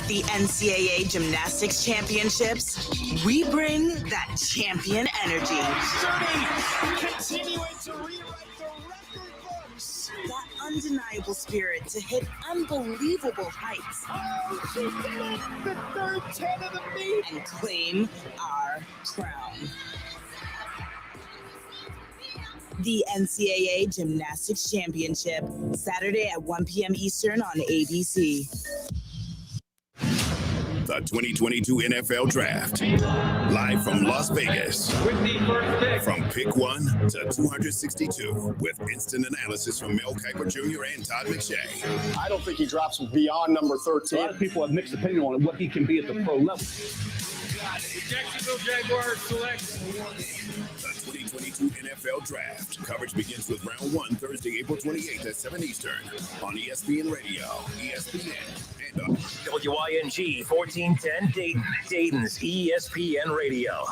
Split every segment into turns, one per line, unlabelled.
the NCAA Gymnastics Championships, we bring that champion energy. Continuing to rewrite the record books. That undeniable spirit to hit unbelievable heights. Oh, she did it! The third 10 of the meet! And claim our crown. The NCAA Gymnastics Championship, Saturday at 1 p.m. Eastern on ABC.
The 2022 NFL Draft, live from Las Vegas. From pick 1 to 262, with instant analysis from Mel Kiper Jr. and Todd McShay.
I don't think he drops beyond number 13.
A lot of people have mixed opinion on what he can be at the pro level.
Jacksonville Jaguars select
the 2022 NFL Draft. Coverage begins with round 1 Thursday, April 28th at 7 Eastern on ESPN Radio, ESPN, and on
WYNG 1410 Dayton, Dayton's ESPN Radio.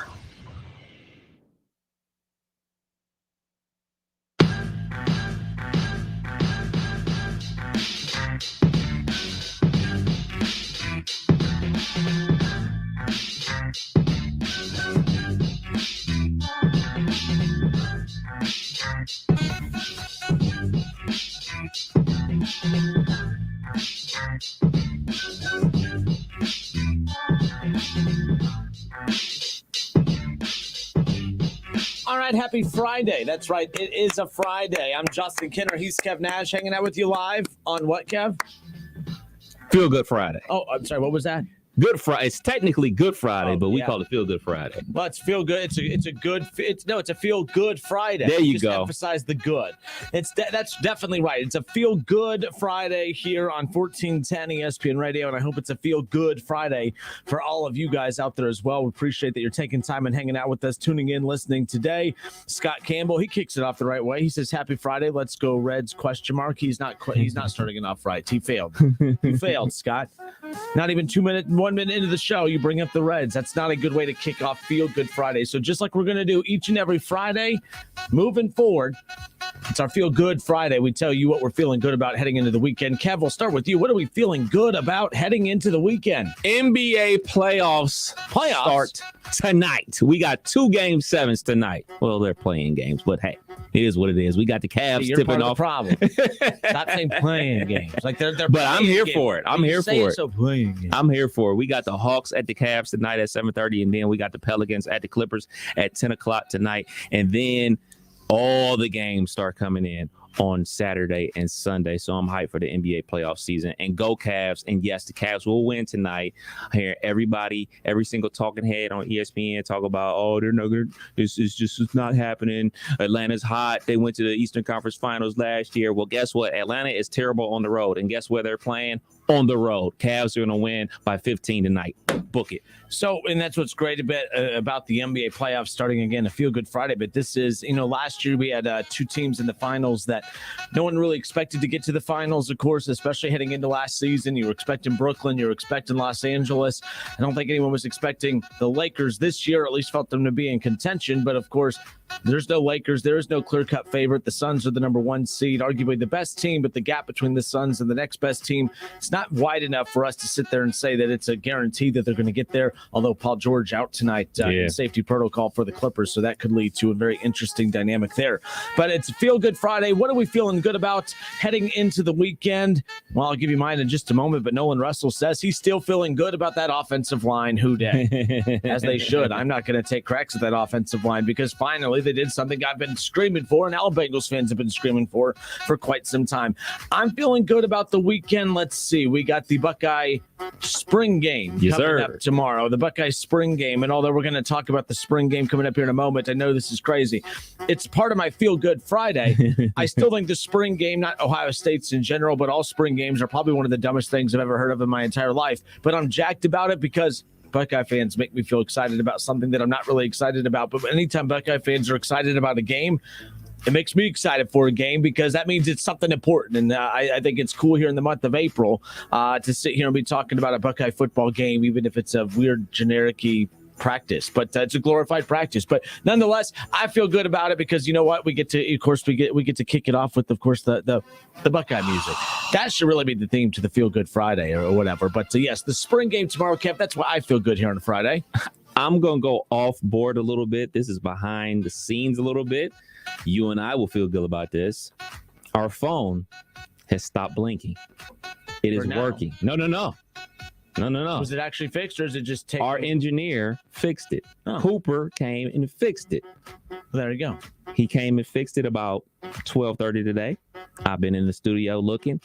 All right, happy Friday. That's right. It is a Friday. I'm Justin Kinner. He's Kev Nash hanging out with you live on what, Kev?
Feel Good Friday.
Oh, I'm sorry. What was that?
Good Friday. It's technically Good Friday, but we call it Feel Good Friday.
Well, it's feel good. It's a feel good Friday.
There you
Just
go.
Emphasize the good. That's definitely right. It's a feel good Friday here on 1410 ESPN Radio, and I hope it's a feel good Friday for all of you guys out there as well. We appreciate that you're taking time and hanging out with us, tuning in, listening today. Scott Campbell, he kicks it off the right way. He says, "Happy Friday. Let's go Reds?" ? He's not starting it off right. He failed. He failed, Scott. Not even 1 minute into the show, you bring up the Reds. That's not a good way to kick off Feel Good Friday. So just like we're going to do each and every Friday, moving forward, it's our Feel Good Friday. We tell you what we're feeling good about heading into the weekend. Kev, we'll start with you. What are we feeling good about heading into the weekend?
NBA playoffs start tonight. We got 2 Game 7s tonight. Well, they're playing games, but hey, it is what it is. We got the Cavs tipping off.
Problem. Stop saying playing games. Like they're
but I'm here
games.
for it. I'm here for it.
So playing games.
I'm here for it. We got the Hawks at the Cavs tonight at 7:30, and then we got the Pelicans at the Clippers at 10 o'clock tonight. And then all the games start coming in on Saturday and Sunday. So I'm hyped for the NBA playoff season. And go Cavs. And yes, the Cavs will win tonight. I hear everybody, every single talking head on ESPN talk about, oh, they're no good. It's not happening. Atlanta's hot. They went to the Eastern Conference Finals last year. Well, guess what? Atlanta is terrible on the road. And guess where they're playing? On the road. Cavs are going to win by 15 tonight. Book it.
So, and that's what's great about the NBA playoffs starting again, a Feel Good Friday. But this is, last year we had 2 teams in the finals that no one really expected to get to the finals, of course, especially heading into last season. You were expecting Brooklyn. You were expecting Los Angeles. I don't think anyone was expecting the Lakers this year, or at least felt them to be in contention. But, of course, there's no Lakers. There is no clear-cut favorite. The Suns are the number 1 seed, arguably the best team, but the gap between the Suns and the next best team, it's not wide enough for us to sit there and say that it's a guarantee that they're going to get there, although Paul George out tonight in safety protocol for the Clippers, so that could lead to a very interesting dynamic there. But it's Feel Good Friday. What are we feeling good about heading into the weekend? Well, I'll give you mine in just a moment, but Nolan Russell says he's still feeling good about that offensive line. Who day? As they should. I'm not going to take cracks at that offensive line because finally they did something I've been screaming for and all Bengals fans have been screaming for quite some time. I'm feeling good about the weekend. Let's see. We got the Buckeye spring game coming up tomorrow. The Buckeye spring game. And although we're going to talk about the spring game coming up here in a moment, I know this is crazy. It's part of my Feel Good Friday. I still think the spring game, not Ohio State's in general, but all spring games are probably one of the dumbest things I've ever heard of in my entire life. But I'm jacked about it because Buckeye fans make me feel excited about something that I'm not really excited about. But anytime Buckeye fans are excited about a game, it makes me excited for a game because that means it's something important. And I think it's cool here in the month of April to sit here and be talking about a Buckeye football game, even if it's a weird, generic-y practice, but it's a glorified practice. But nonetheless, I feel good about it because you know what? We get to kick it off with, of course, the Buckeye music. That should really be the theme to the Feel Good Friday or whatever. But yes, the spring game tomorrow, Kev. That's why I feel good here on a Friday.
I'm going to go off board a little bit. This is behind the scenes a little bit. You and I will feel good about this. Our phone has stopped blinking. It is working. No.
Was it actually fixed or is it just taking?
Our engineer fixed it.
Oh.
Cooper came and fixed it.
There you go.
He came and fixed it about 12:30 today. I've been in the studio looking,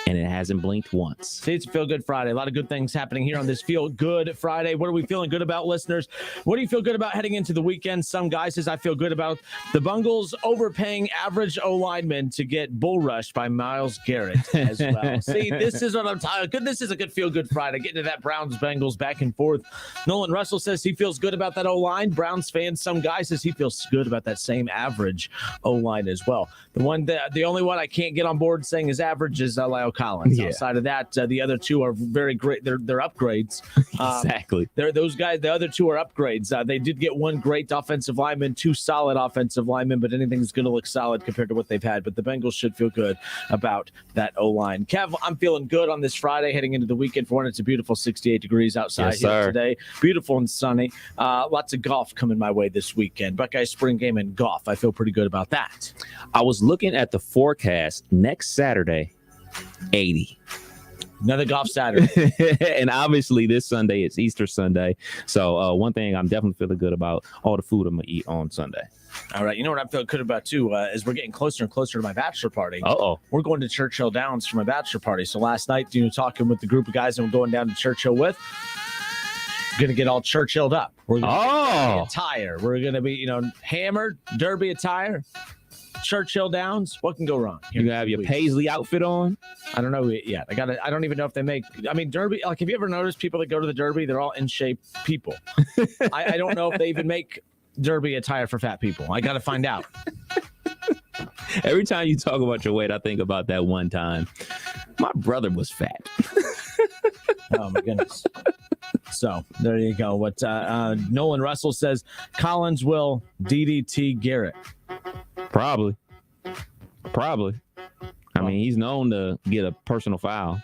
and it hasn't blinked once.
See, it's a Feel Good Friday. A lot of good things happening here on this Feel Good Friday. What are we feeling good about, listeners? What do you feel good about heading into the weekend? Some guy says, I feel good about the Bungles overpaying average O-linemen to get bull rushed by Myles Garrett as well. See, this is what I'm talking about. This is a good Feel Good Friday. Getting to that Browns-Bengals back and forth. Nolan Russell says he feels good about that O-line. Browns fan, some guy says he feels good about that same average O-line as well. The only one I can't get on board saying is average is Lyle Collins. Yeah. Outside of that, the other two are very great. They're upgrades.
Exactly.
Those guys. The other two are upgrades. They did get one great offensive lineman, two solid offensive linemen, but anything's going to look solid compared to what they've had. But the Bengals should feel good about that O-line. Kev, I'm feeling good on this Friday heading into the weekend for it. It's a beautiful 68 degrees outside here today. Beautiful and sunny. Lots of golf coming my way this weekend. Buckeye spring game and golf. I feel pretty good about that.
I was looking at the forecast next Saturday, 80.
Another golf Saturday.
And obviously this Sunday, it's Easter Sunday. So one thing I'm definitely feeling good about, all the food I'm going to eat on Sunday.
All right. You know what I'm feeling good about, too, is we're getting closer and closer to my bachelor party.
Uh-oh.
We're going to Churchill Downs for my bachelor party. So last night, talking with the group of guys I'm going down to Churchill with, going to get all Churchilled up. We're going to be attire. We're going to be, hammered, derby attire. Churchill Downs. What can go wrong?
You gonna have your Paisley outfit on?
I don't know yet. I don't even know if they make. I mean, derby. Like, have you ever noticed people that go to the derby? They're all in shape people. I don't know if they even make derby attire for fat people. I got to find out.
Every time you talk about your weight, I think about that one time. My brother was fat.
Oh my goodness. So there you go. What Nolan Russell says: Collins will DDT Garrett.
Probably. I mean, he's known to get a personal foul.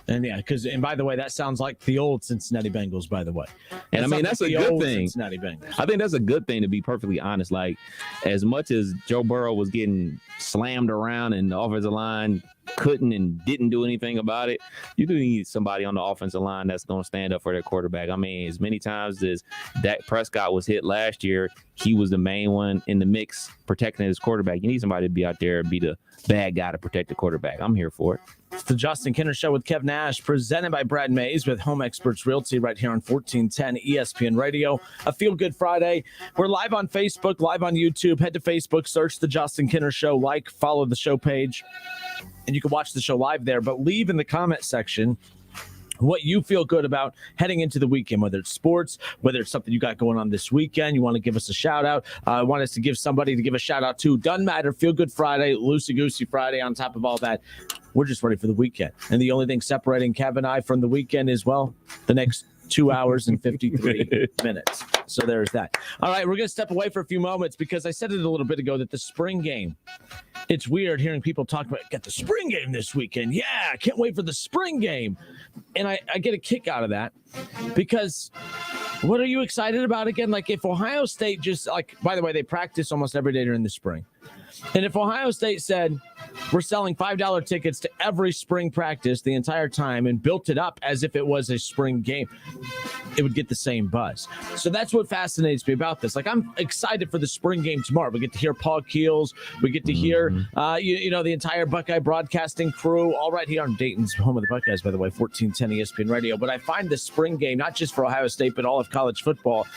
And and by the way, that sounds like the old Cincinnati Bengals, by the way.
And I mean, that's a good thing.
Cincinnati Bengals.
I think that's a good thing, to be perfectly honest. Like, as much as Joe Burrow was getting slammed around and the offensive line couldn't and didn't do anything about it, you do need somebody on the offensive line that's going to stand up for their quarterback. I mean, as many times as Dak Prescott was hit last year, he was the main one in the mix protecting his quarterback. You need somebody to be out there and be the bad guy to protect the quarterback. I'm here for it.
It's the Justin Kinner Show with Kev Nash, presented by Brad Mays with Home Experts Realty right here on 1410 ESPN Radio. A Feel Good Friday. We're live on Facebook, live on YouTube. Head to Facebook, search the Justin Kinner Show, follow the show page, and you can watch the show live there. But leave in the comment section what you feel good about heading into the weekend, whether it's sports, whether it's something you got going on this weekend. You want to give us a shout out. Want us to give somebody to give a shout out to. Doesn't matter. Feel Good Friday, Loosey Goosey Friday. On top of all that, we're just ready for the weekend. And the only thing separating Kev and I from the weekend is, well, the next 2 hours and 53 minutes. So there's that. All right, we're going to step away for a few moments because I said it a little bit ago that the spring game, it's weird hearing people talk about, get the spring game this weekend. Yeah, I can't wait for the spring game. And I get a kick out of that because what are you excited about again? Like, if Ohio State just, by the way, they practice almost every day during the spring. And if Ohio State said, we're selling $5 tickets to every spring practice the entire time and built it up as if it was a spring game, it would get the same buzz. So that's what fascinates me about this. Like, I'm excited for the spring game tomorrow. We get to hear Paul Keels. We get to hear, the entire Buckeye broadcasting crew, all right here on Dayton's home of the Buckeyes, by the way, 1410 ESPN Radio. But I find the spring game, not just for Ohio State, but all of college football,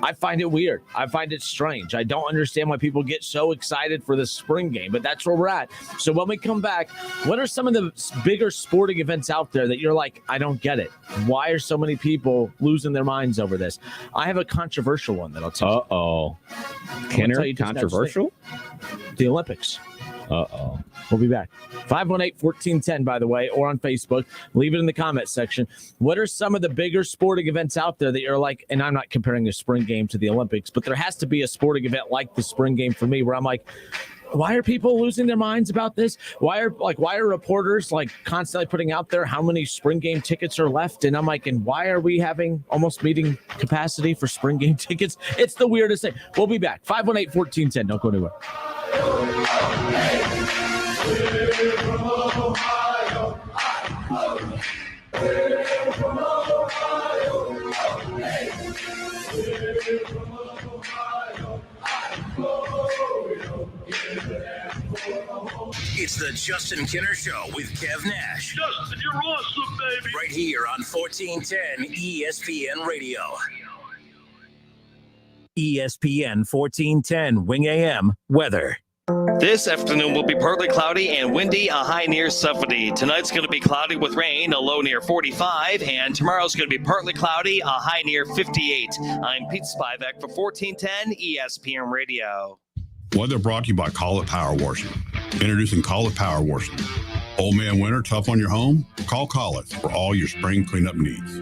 I find it weird. I find it strange. I don't understand why people get so excited for the spring game, but that's where we're at. So when we come back, what are some of the bigger sporting events out there that you're like, I don't get it? Why are so many people losing their minds over this? I have a controversial one that I'll tell you.
Kenner, controversial?
The Olympics.
Uh-oh.
We'll be back. 518-1410, by the way, or on Facebook. Leave it in the comment section. What are some of the bigger sporting events out there that you're like, and I'm not comparing a spring game to the Olympics, but there has to be a sporting event like the spring game for me where I'm like, why are people losing their minds about this? Why are reporters like constantly putting out there how many spring game tickets are left? And I'm like, and why are we having almost meeting capacity for spring game tickets? It's the weirdest thing. We'll be back. 518-1410. Don't go anywhere.
It's the Justin Kinner Show with Kev Nash.
Justin, you're awesome, baby.
Right here on 1410 ESPN Radio. ESPN 1410 Wing AM weather.
This afternoon will be partly cloudy and windy, a high near 70. Tonight's going to be cloudy with rain, a low near 45. And tomorrow's going to be partly cloudy, a high near 58. I'm Pete Spivak for 1410 ESPN Radio.
Weather brought to you by Call It Power Washing. Introducing Call It Power Washing. Old man winter tough on your home? Call It for all your spring cleanup needs.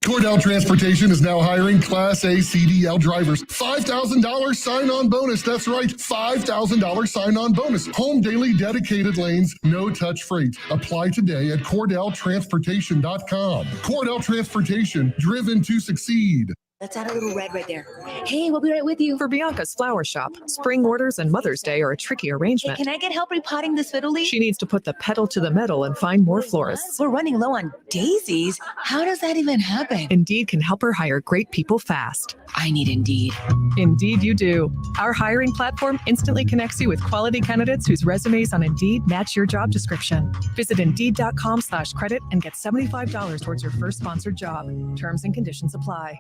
Cordell Transportation is now hiring Class A CDL drivers. $5,000 sign-on bonus. That's right, $5,000 sign-on bonus. Home daily dedicated lanes, no-touch freight. Apply today at CordellTransportation.com. Cordell Transportation, driven to succeed.
Let's add a little red right there. Hey, we'll be right with you.
For Bianca's Flower Shop, spring orders and Mother's Day are a tricky arrangement.
Hey, can I get help repotting this fiddle leaf?
She needs to put the pedal to the metal and find more florists.
We're running low on daisies. How does that even happen?
Indeed can help her hire great people fast.
I need Indeed.
Indeed you do. Our hiring platform instantly connects you with quality candidates whose resumes on Indeed match your job description. Visit Indeed.com/credit and get $75 towards your first sponsored job. Terms and conditions apply.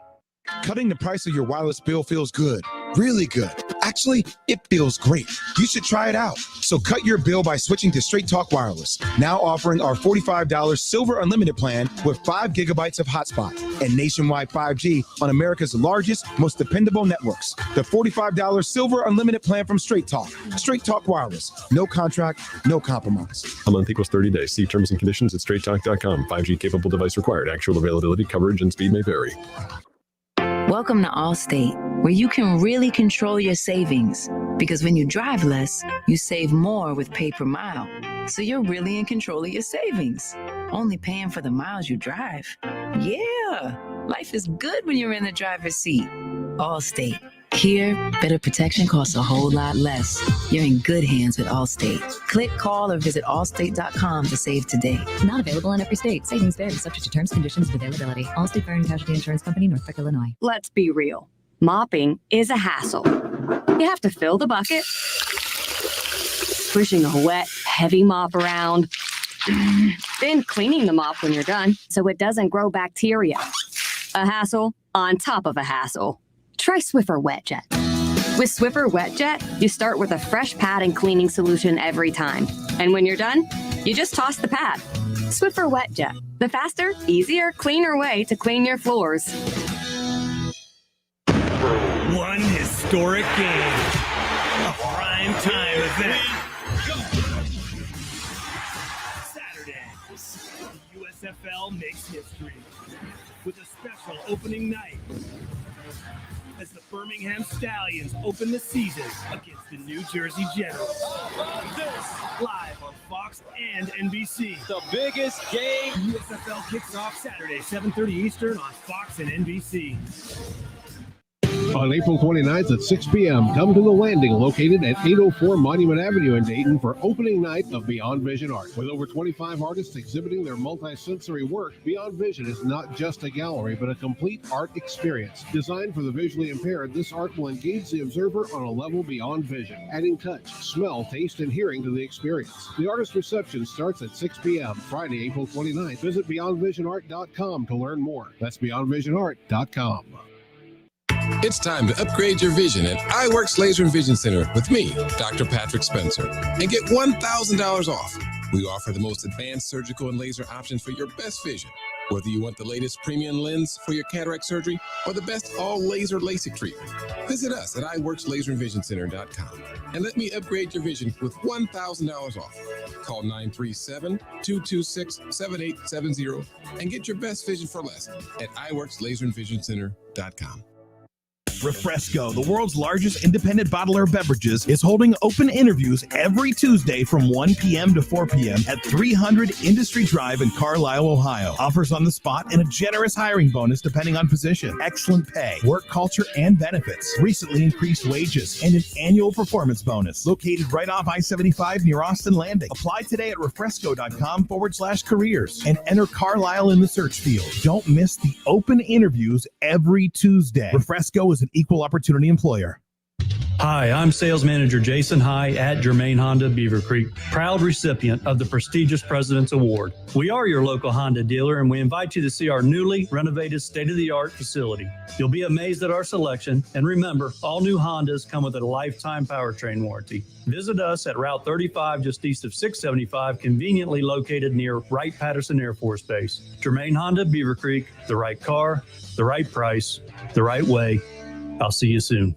Cutting the price of your wireless bill feels good, really good. Actually, it feels great. You should try it out. So cut your bill by switching to Straight Talk Wireless, now offering our $45 Silver Unlimited plan with 5 gigabytes of hotspot and nationwide 5G on America's largest, most dependable networks. The $45 Silver Unlimited plan from Straight Talk. Straight Talk Wireless. No contract, no compromise.
A month equals 30 days. See terms and conditions at straighttalk.com. 5G capable device required. Actual availability, coverage, and speed may vary.
Welcome to Allstate, where you can really control your savings. Because when you drive less, you save more with pay per mile. So you're really in control of your savings, only paying for the miles you drive. Yeah, life is good when you're in the driver's seat. Allstate. Here, better protection costs a whole lot less. You're in good hands with Allstate. Click, call, or visit allstate.com to save today.
Not available in every state. Savings vary, subject to terms, conditions, and availability. Allstate Fire and Casualty Insurance Company, Norfolk, Illinois.
Let's be real. Mopping is a hassle. You have to fill the bucket, pushing a wet, heavy mop around, then cleaning the mop when you're done so it doesn't grow bacteria. A hassle on top of a hassle. Try Swiffer WetJet. With Swiffer WetJet, you start with a fresh pad and cleaning solution every time. And when you're done, you just toss the pad. Swiffer WetJet, the faster, easier, cleaner way to clean your floors.
One historic game. A prime time event. Saturday, the USFL makes history with a special opening night as the Birmingham Stallions open the season against the New Jersey Generals. This live on Fox and NBC.
The biggest game.
USFL kicks off Saturday, 7:30 Eastern on Fox and NBC.
On April 29th at 6 p.m., come to The Landing, located at 804 Monument Avenue in Dayton for opening night of Beyond Vision Art. With over 25 artists exhibiting their multi-sensory work, Beyond Vision is not just a gallery, but a complete art experience. Designed for the visually impaired, this art will engage the observer on a level beyond vision, adding touch, smell, taste, and hearing to the experience. The artist reception starts at 6 p.m., Friday, April 29th. Visit BeyondVisionArt.com to learn more. That's BeyondVisionArt.com.
It's time to upgrade your vision at Iwerks Laser and Vision Center with me, Dr. Patrick Spencer, and get $1,000 off. We offer the most advanced surgical and laser options for your best vision. Whether you want the latest premium lens for your cataract surgery or the best all-laser LASIK treatment, visit us at iWorksLaserVisionCenter.com and let me upgrade your vision with $1,000 off. Call 937-226-7870 and get your best vision for less at iWorksLaserVisionCenter.com.
Refresco, the world's largest independent bottler of beverages, is holding open interviews every Tuesday from 1 p.m. to 4 p.m. at 300 Industry Drive in Carlisle, Ohio. Offers on the spot and a generous hiring bonus depending on position. Excellent pay, work culture, and benefits. Recently increased wages and an annual performance bonus. Located right off I-75 near Austin Landing. Apply today at refresco.com/careers and enter Carlisle in the search field. Don't miss the open interviews every Tuesday. Refresco is an equal opportunity employer.
Hi, I'm Sales Manager Jason High at Germain Honda Beaver Creek, proud recipient of the prestigious President's Award. We are your local Honda dealer, and we invite you to see our newly renovated state-of-the-art facility. You'll be amazed at our selection, and remember, all new Hondas come with a lifetime powertrain warranty. Visit us at Route 35, just east of 675, conveniently located near Wright-Patterson Air Force Base. Germain Honda Beaver Creek, the right car, the right price, the right way. I'll see you soon.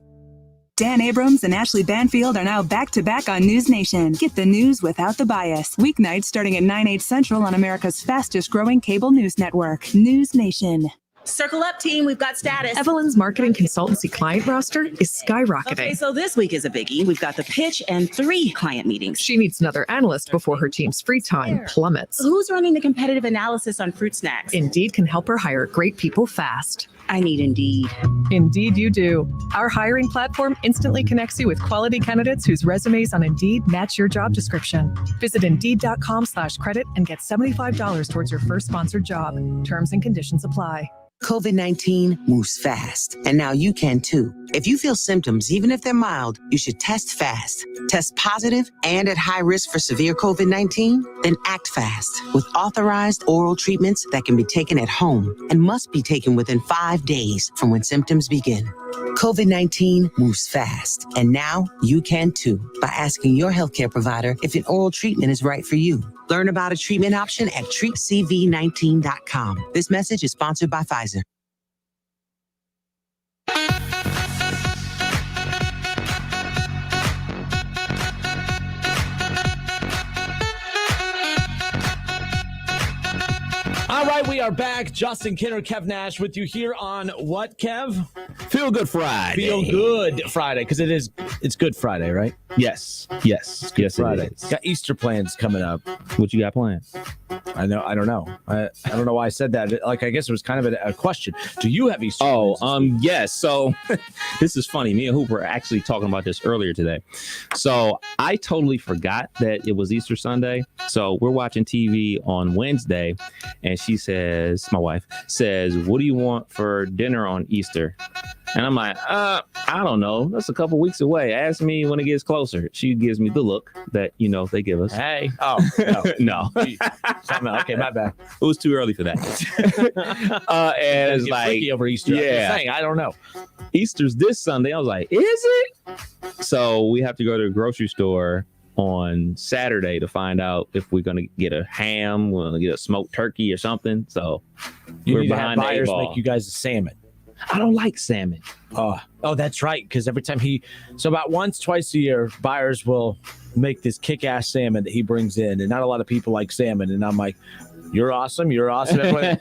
Dan Abrams and Ashley Banfield are now back-to-back on News Nation. Get the news without the bias. Weeknights starting at 9/8 Central on America's fastest-growing cable news network, News Nation.
Circle up, team. We've got status.
Evelyn's marketing consultancy client roster is skyrocketing.
Okay, so this week is a biggie. We've got the pitch and 3 client meetings.
She needs another analyst before her team's free time plummets.
Who's running the competitive analysis on fruit snacks?
Indeed can help her hire great people fast.
I need Indeed.
Indeed you do. Our hiring platform instantly connects you with quality candidates whose resumes on Indeed match your job description. Visit Indeed.com/credit and get $75 towards your first sponsored job. Terms and conditions apply.
COVID-19 moves fast, and now you can too. If you feel symptoms, even if they're mild, you should test fast. Test positive and at high risk for severe COVID-19? Then act fast with authorized oral treatments that can be taken at home and must be taken within 5 days from when symptoms begin. COVID-19 moves fast, and now you can too by asking your healthcare provider if an oral treatment is right for you. Learn about a treatment option at treatcv19.com. This message is sponsored by Pfizer.
All right, we are back. Justin Kinner, Kev Nash with you here on what, Kev?
Feel Good Friday.
Feel Good Friday, because it's Good Friday, right?
Yes. Yes,
Friday.
it is.
Got Easter plans coming up.
What you got planned?
I don't know. I don't know why I said that. Like, I guess it was kind of a question. Do you have Easter plans?
Yes. So this is funny. Me and Hoop were actually talking about this earlier today. So I totally forgot that it was Easter Sunday. So we're watching TV on Wednesday, and she says, my wife says, "What do you want for dinner on Easter?" And I'm like, I don't know. That's a couple weeks away. Ask me when it gets closer. She gives me the look that, they give us.
Hey. Oh, no.
No.
Okay, my bad.
It was too early for that. And it's like,
freaky over Easter.
Yeah.
I'm saying, I don't know.
Easter's this Sunday. I was like, is it? So we have to go to the grocery store on Saturday to find out if we're going to get a ham, we're going to get a smoked turkey or something. So
You
we're
need to
behind
have
the eight
buyers
ball.
make you guys a salmon.
I don't like salmon.
Oh, that's right. Because every time so about once, twice a year, buyers will make this kick-ass salmon that he brings in, and not a lot of people like salmon. And I'm like, you're awesome. Everyone.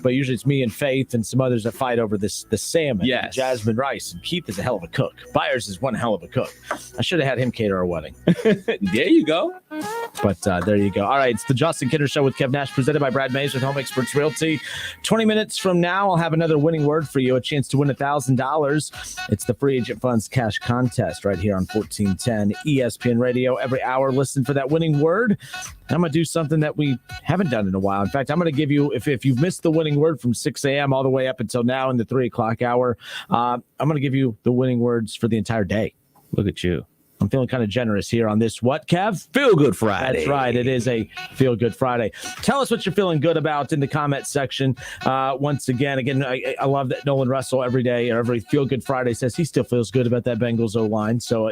But usually it's me and Faith and some others that fight over the salmon.
Yes.
Jasmine Rice. And Keith is a hell of a cook. Byers is one hell of a cook. I should have had him cater our wedding.
There you go.
But there you go. All right. It's the Justin Kinner Show with Kev Nash, presented by Brad Mays with Home Experts Realty. 20 minutes from now, I'll have another winning word for you, a chance to win $1,000. It's the Free Agent Funds Cash Contest right here on 1410 ESPN Radio. Every hour, listen for that winning word. And I'm going to do something that we haven't done in a while. In fact, I'm going to give you, if you've missed the winning word from 6 a.m. all the way up until now in the 3 o'clock hour, I'm going to give you the winning words for the entire day.
Look at you.
I'm feeling kind of generous here on this. What, Kev?
Feel Good Friday.
That's right. It is a Feel Good Friday. Tell us what you're feeling good about in the comment section. Once again, I love that Nolan Russell every day or every Feel Good Friday says he still feels good about that Bengals O-line. So,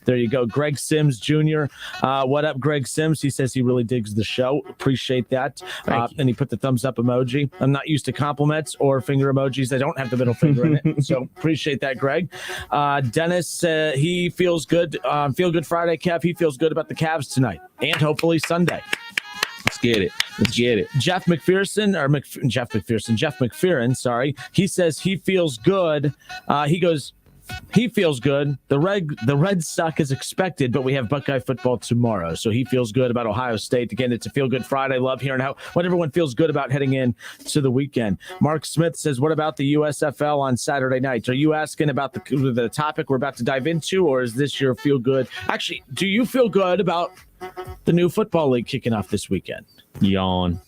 there you go. Greg Sims Jr. What up, Greg Sims? He says he really digs the show. Appreciate that. And he put the thumbs up emoji. I'm not used to compliments or finger emojis. They don't have the middle finger in it. So appreciate that, Greg. Dennis, he feels good. Feel Good Friday, Kev. He feels good about the Cavs tonight and hopefully Sunday.
Let's get it.
Jeff McPherson, sorry. He says he feels good. He feels good. The Reds suck as expected, but we have Buckeye football tomorrow. So he feels good about Ohio State. Again, it's a Feel Good Friday. Love hearing what everyone feels good about heading in to the weekend. Mark Smith says, what about the USFL on Saturday night? Are you asking about the topic we're about to dive into, or is this your feel good? Actually, do you feel good about the new football league kicking off this weekend?
Yawn.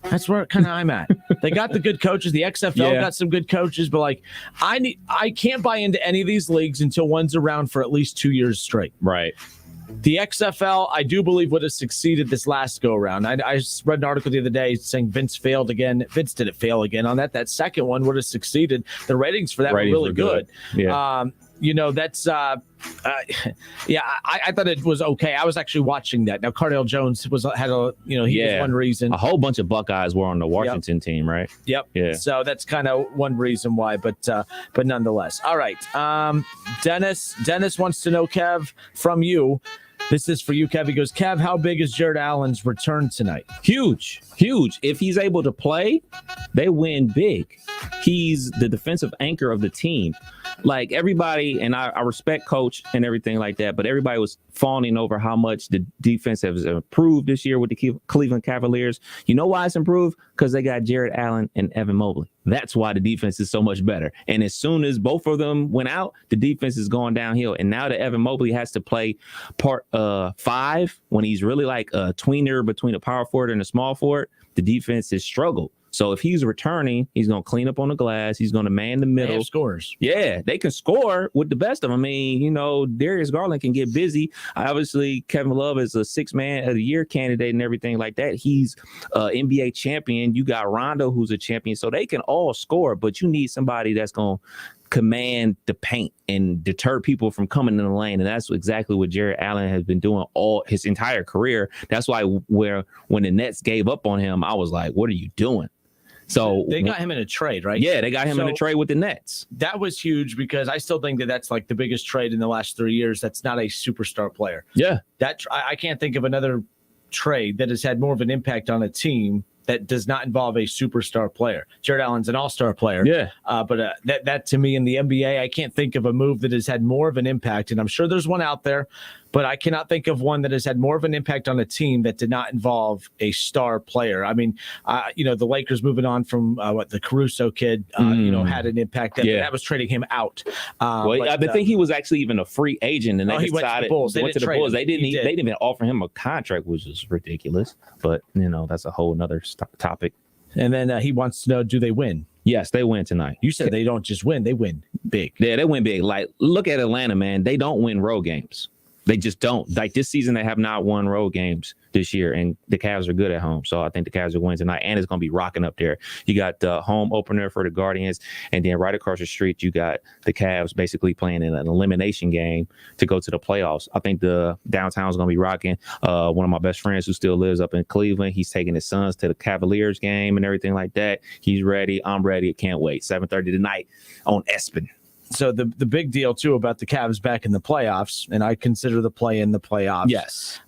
That's where kind of I'm at. They got the good coaches. The XFL got some good coaches, but I can't buy into any of these leagues until one's around for at least 2 years straight.
Right.
The XFL, I do believe, would have succeeded this last go around. I read an article the other day saying Vince failed again. Vince didn't fail again on that. That second one would have succeeded. The ratings for that were really good.
Yeah.
That's I thought it was okay. I was actually watching that. Now Cardale Jones was one reason.
A whole bunch of Buckeyes were on the Washington team, right?
Yep.
Yeah.
So that's kind of one reason why, but nonetheless. All right. Dennis wants to know, Kev, from you. This is for you, Kev. He goes, Kev, how big is Jared Allen's return tonight?
Huge. If he's able to play, they win big. He's the defensive anchor of the team. Like everybody, and I respect coach and everything like that, but everybody was fawning over how much the defense has improved this year with the Cleveland Cavaliers. You know why it's improved? Because they got Jared Allen and Evan Mobley. That's why the defense is so much better. And as soon as both of them went out, the defense is going downhill. And now that Evan Mobley has to play part 5 when he's really like a tweener between a power forward and a small forward, the defense has struggled. So if he's returning, he's going to clean up on the glass. He's going to man the middle.
They have scores.
Yeah, they can score with the best of them. I mean, Darius Garland can get busy. Obviously, Kevin Love is a 6th man of the year candidate and everything like that. He's an NBA champion. You got Rondo, who's a champion. So they can all score, but you need somebody that's going to command the paint and deter people from coming in the lane. And that's exactly what Jared Allen has been doing all his entire career. That's why when the Nets gave up on him, I was like, what are you doing? So
they got him in a trade, right?
Yeah, they got him in a trade with the Nets.
That was huge because I still think that's like the biggest trade in the last 3 years. That's not a superstar player.
Yeah.
I can't think of another trade that has had more of an impact on a team that does not involve a superstar player. Jared Allen's an all-star player.
Yeah.
But that to me in the NBA, I can't think of a move that has had more of an impact. And I'm sure there's one out there, but I cannot think of one that has had more of an impact on a team that did not involve a star player. I mean, the Lakers moving on from the Caruso kid, had an impact. That was trading him out.
I think he was actually even a free agent, and they
decided
he went to the Bulls. They didn't even offer him a contract, which is ridiculous. But that's a whole nother topic.
And then he wants to know, do they win?
Yes, they win tonight.
You said they don't just win; they win big.
Yeah, they win big. Like, look at Atlanta, man. They don't win road games. They just don't. Like this season, they have not won road games this year, and the Cavs are good at home. So I think the Cavs will win tonight, and it's going to be rocking up there. You got the home opener for the Guardians, and then right across the street, you got the Cavs basically playing in an elimination game to go to the playoffs. I think the downtown is going to be rocking. One of my best friends who still lives up in Cleveland, he's taking his sons to the Cavaliers game and everything like that. He's ready. I'm ready. Can't wait. 7:30 tonight on ESPN.
So the big deal, too, about the Cavs back in the playoffs, and I consider the play in the playoffs.
Yes.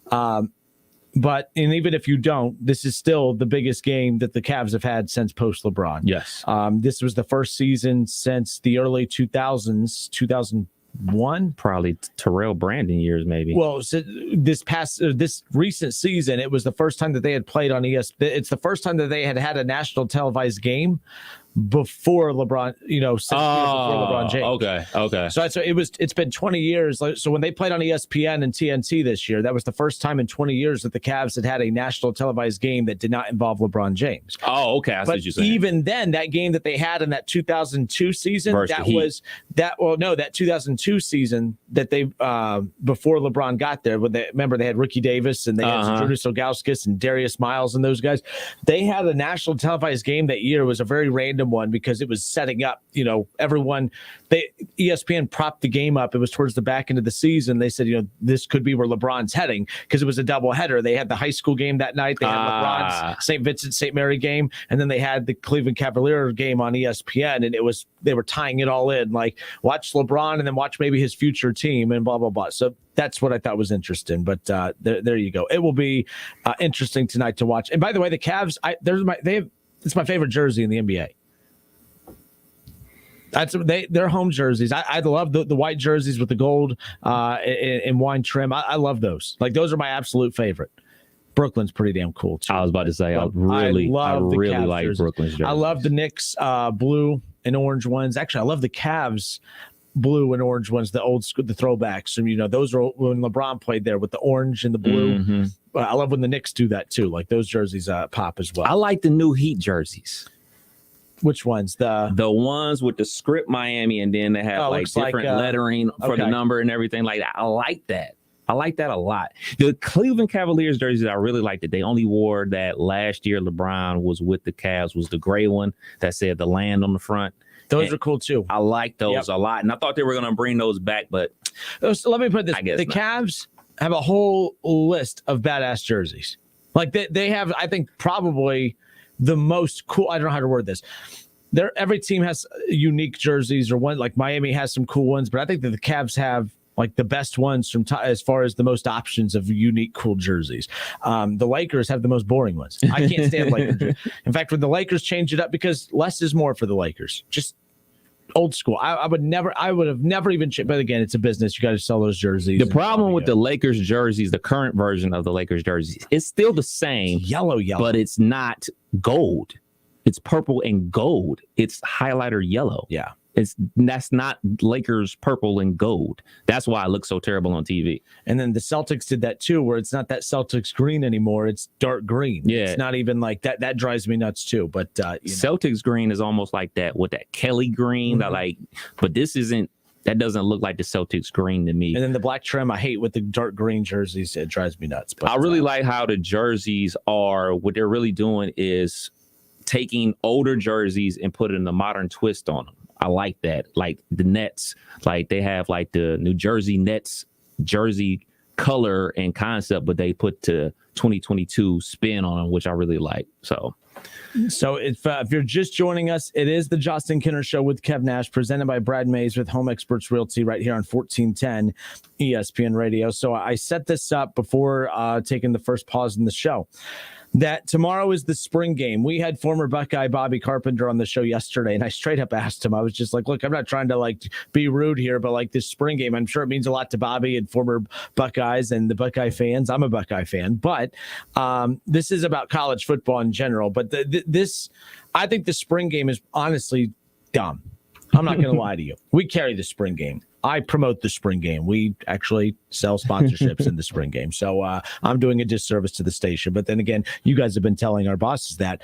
But even if you don't, this is still the biggest game that the Cavs have had since post-LeBron.
Yes.
This was the first season since the early 2000s, 2001.
Probably Terrell Brandon years, maybe.
Well, so this recent season, it was the first time that they had played on ESPN. It's the first time that they had a national televised game before LeBron, since before LeBron James.
Okay.
So it's been 20 years. So when they played on ESPN and TNT this year, that was the first time in 20 years that the Cavs had a national televised game that did not involve LeBron James.
Oh, okay. I see what you're saying.
Even then, that game that they had in that 2002 season, that 2002 season that they before LeBron got there, when they had Ricky Davis and they had Zydrunas Ilgauskas and Darius Miles and those guys. They had a national televised game that year. It was a very random one because it was setting up, everyone. ESPN propped the game up. It was towards the back end of the season. They said, this could be where LeBron's heading because it was a doubleheader. They had the high school game that night. They had LeBron's St. Vincent St. Mary game, and then they had the Cleveland Cavaliers game on ESPN. And they were tying it all in, like watch LeBron and then watch maybe his future team and blah blah blah. So that's what I thought was interesting. But there you go. It will be interesting tonight to watch. And by the way, the Cavs, it's my favorite jersey in the NBA. That's their home jerseys. I love the white jerseys with the gold and wine trim. I love those. Like those are my absolute favorite. Brooklyn's pretty damn cool too.
I was about to say I really like
jerseys.
Brooklyn's jerseys.
I love the Knicks blue and orange ones. Actually, I love the Cavs blue and orange ones, the old school, the throwbacks. And those are when LeBron played there with the orange and the blue.
Mm-hmm.
I love when the Knicks do that too. Like those jerseys pop as well.
I like the new Heat jerseys.
Which ones? The
ones with the script Miami, and then they have different lettering for the number and everything like that. I like that. I like that a lot. The Cleveland Cavaliers jerseys, I really liked it. They only wore that last year LeBron was with the Cavs, was the gray one that said the land on the front.
Those are cool too.
I like those a lot. And I thought they were going to bring those back, but
so let me put this. The Cavs have a whole list of badass jerseys. Like they have, I think, probably the most cool. I don't know how to word this. Every team has unique jerseys, or one like Miami has some cool ones, but I think that the Cavs have like the best ones as far as the most options of unique, cool jerseys. The Lakers have the most boring ones. I can't stand Lakers. In fact, when the Lakers change it up, because less is more for the Lakers, just old school. I would have never even, but again, it's a business. You got to sell those jerseys.
The problem with the Lakers jerseys, the current version of the Lakers jerseys, it's still the same.
Yellow,
but it's not gold. It's purple and gold. It's highlighter yellow.
Yeah.
That's not Lakers purple and gold. That's why it looks so terrible on TV.
And then the Celtics did that too, where it's not that Celtics green anymore. It's dark green.
Yeah.
It's not even like that. That drives me nuts too. But
Celtics green is almost like that with that Kelly green.
Mm-hmm.
But this isn't. That doesn't look like the Celtics green to me.
And then the black trim, I hate with the dark green jerseys. It drives me nuts. But
I really like how the jerseys are. What they're really doing is taking older jerseys and putting a modern twist on them. I like that. Like the Nets, like they have like the New Jersey Nets jersey color and concept, but they put the 2022 spin on them, which I really like. So
if you're just joining us, it is the Justin Kinner Show with Kev Nash, presented by Brad Mays with Home Experts Realty right here on 1410 ESPN Radio. So I set this up before taking the first pause in the show, that tomorrow is the spring game. We had former Buckeye Bobby Carpenter on the show yesterday, and I straight up asked him, I was just like, look, I'm not trying to be rude here, but this spring game, I'm sure it means a lot to Bobby and former Buckeyes and the Buckeye fans. I'm a Buckeye fan, but this is about college football in general. But I think the spring game is honestly dumb. I'm not going to lie to you. We carry the spring game. I promote the spring game. We actually sell sponsorships in the spring game. So I'm doing a disservice to the station. But then again, you guys have been telling our bosses that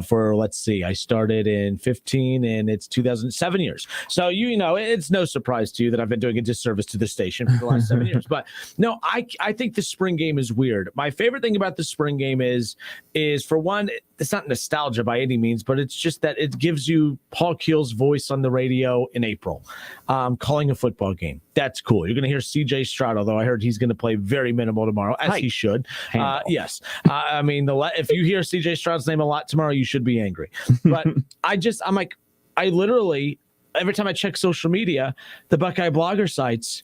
for, let's see, I started in 15 and it's 2007 years. So, it's no surprise to you that I've been doing a disservice to the station for the last 7 years. But no, I think the spring game is weird. My favorite thing about the spring game is for one, it's not nostalgia by any means, but it's just that it gives you Paul Keel's voice on the radio in April, calling a football game. That's cool. You're going to hear CJ Stroud, although I heard he's going to play very minimal tomorrow, as he should. Yes. If you hear CJ Stroud's name a lot tomorrow, you should be angry. But I literally, every time I check social media, the Buckeye blogger sites,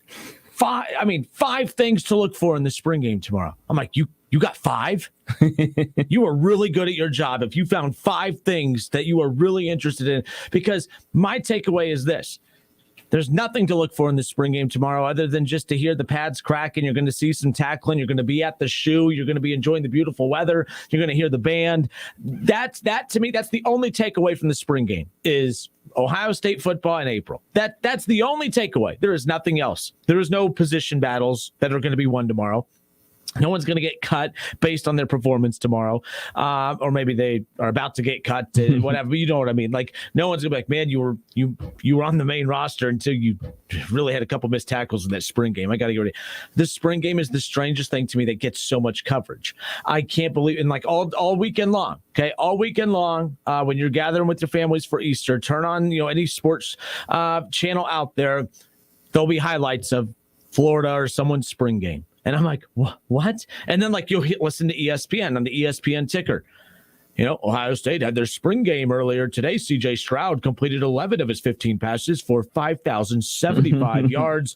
5 things to look for in the spring game tomorrow. I'm like, you got 5? You are really good at your job if you found 5 things that you are really interested in. Because my takeaway is this. There's nothing to look for in the spring game tomorrow other than just to hear the pads crack, and you're going to see some tackling. You're going to be at the shoe. You're going to be enjoying the beautiful weather. You're going to hear the band. That to me, that's the only takeaway from the spring game is Ohio State football in April. That's the only takeaway. There is nothing else. There is no position battles that are going to be won tomorrow. No one's going to get cut based on their performance tomorrow. Or maybe they are about to get cut, whatever. But you know what I mean? Like, no one's going to be like, man, you were on the main roster until you really had a couple missed tackles in that spring game. I got to get ready. This spring game is the strangest thing to me that gets so much coverage. I can't believe, and like all weekend long, okay? All weekend long, when you're gathering with your families for Easter, turn on, any sports channel out there. There'll be highlights of Florida or someone's spring game. And I'm like, what? And then like you'll listen to ESPN on the ESPN ticker. Ohio State had their spring game earlier today. C.J. Stroud completed 11 of his 15 passes for 5,075 yards.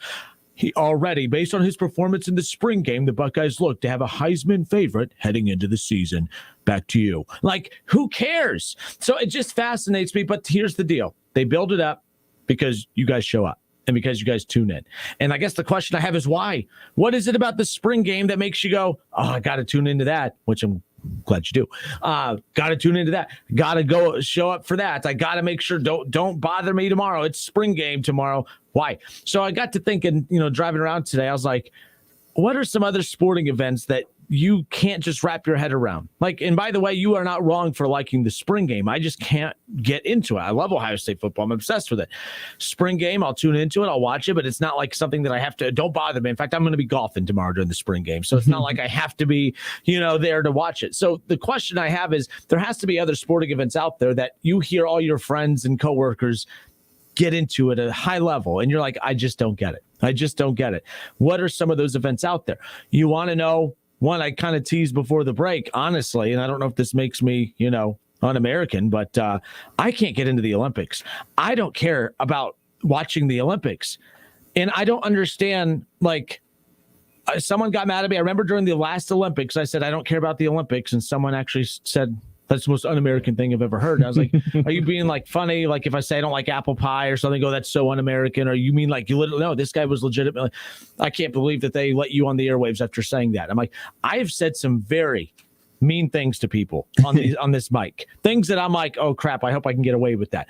He already, based on his performance in the spring game, the Buckeyes look to have a Heisman favorite heading into the season. Back to you. Like, who cares? So it just fascinates me. But here's the deal. They build it up because you guys show up. And because you guys tune in. And I guess the question I have is why? What is it about the spring game that makes you go, oh, I got to tune into that, which I'm glad you do. Got to tune into that. Got to go show up for that. I got to make sure don't bother me tomorrow. It's spring game tomorrow. Why? So I got to thinking, driving around today, I was like, what are some other sporting events that you can't just wrap your head around? Like, and by the way, you are not wrong for liking the spring game. I just can't get into it. I love Ohio State football. I'm obsessed with it. Spring game, I'll tune into it. I'll watch it, but it's not like something that I have to, don't bother me. In fact, I'm going to be golfing tomorrow during the spring game. So it's not like I have to be, there to watch it. So the question I have is there has to be other sporting events out there that you hear all your friends and coworkers get into at a high level. And you're like, I just don't get it. I just don't get it. What are some of those events out there? You want to know? One, I kind of teased before the break, honestly, and I don't know if this makes me, un-American, but I can't get into the Olympics. I don't care about watching the Olympics. And I don't understand, like, someone got mad at me. I remember during the last Olympics, I said, I don't care about the Olympics. And someone actually said, that's the most un-American thing I've ever heard. I was like, are you being like funny? Like if I say I don't like apple pie or something, that's so un-American. Or you mean like you literally, no, this guy was legitimately, I can't believe that they let you on the airwaves after saying that. I'm like, I have said some very mean things to people on this mic, things that I'm like, oh crap, I hope I can get away with that.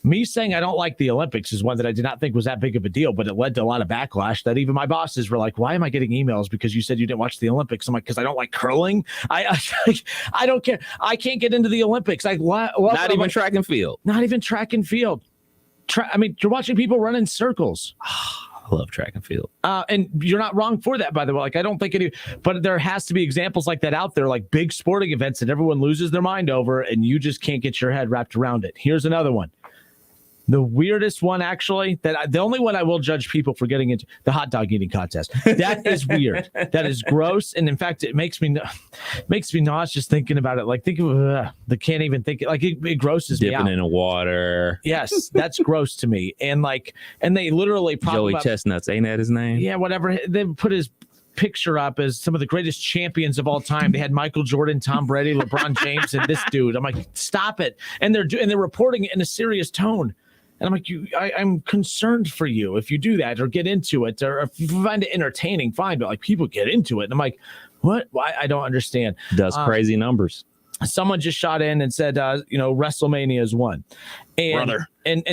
Me saying I don't like the Olympics is one that I did not think was that big of a deal, but it led to a lot of backlash that even my bosses were like, why am I getting emails because you said you didn't watch the Olympics? I'm like, because I don't like curling. I don't care. I can't get into the Olympics. Not
even track and field.
Not even track and field. You're watching people run in circles.
I love track and field.
And you're not wrong for that, by the way. Like, I don't think but there has to be examples like that out there, like big sporting events that everyone loses their mind over, and you just can't get your head wrapped around it. Here's another one. The weirdest one, actually, the only one I will judge people for getting into, the hot dog eating contest. That is weird. That is gross. And in fact, it makes me nauseous thinking about it. Like, think of the can't even think. Like, it grosses me out.
Dipping in the water.
Yes, that's gross to me. And they literally
Joey Chestnuts, ain't that his name?
Yeah, whatever. They put his picture up as some of the greatest champions of all time. They had Michael Jordan, Tom Brady, LeBron James, and this dude. I'm like, stop it. And they're reporting it in a serious tone. And I'm like, I'm concerned for you if you do that or get into it, or if you find it entertaining, fine. But like, people get into it, and I'm like, what? Why? I don't understand.
Does crazy numbers.
Someone just shot in and said, WrestleMania is one, and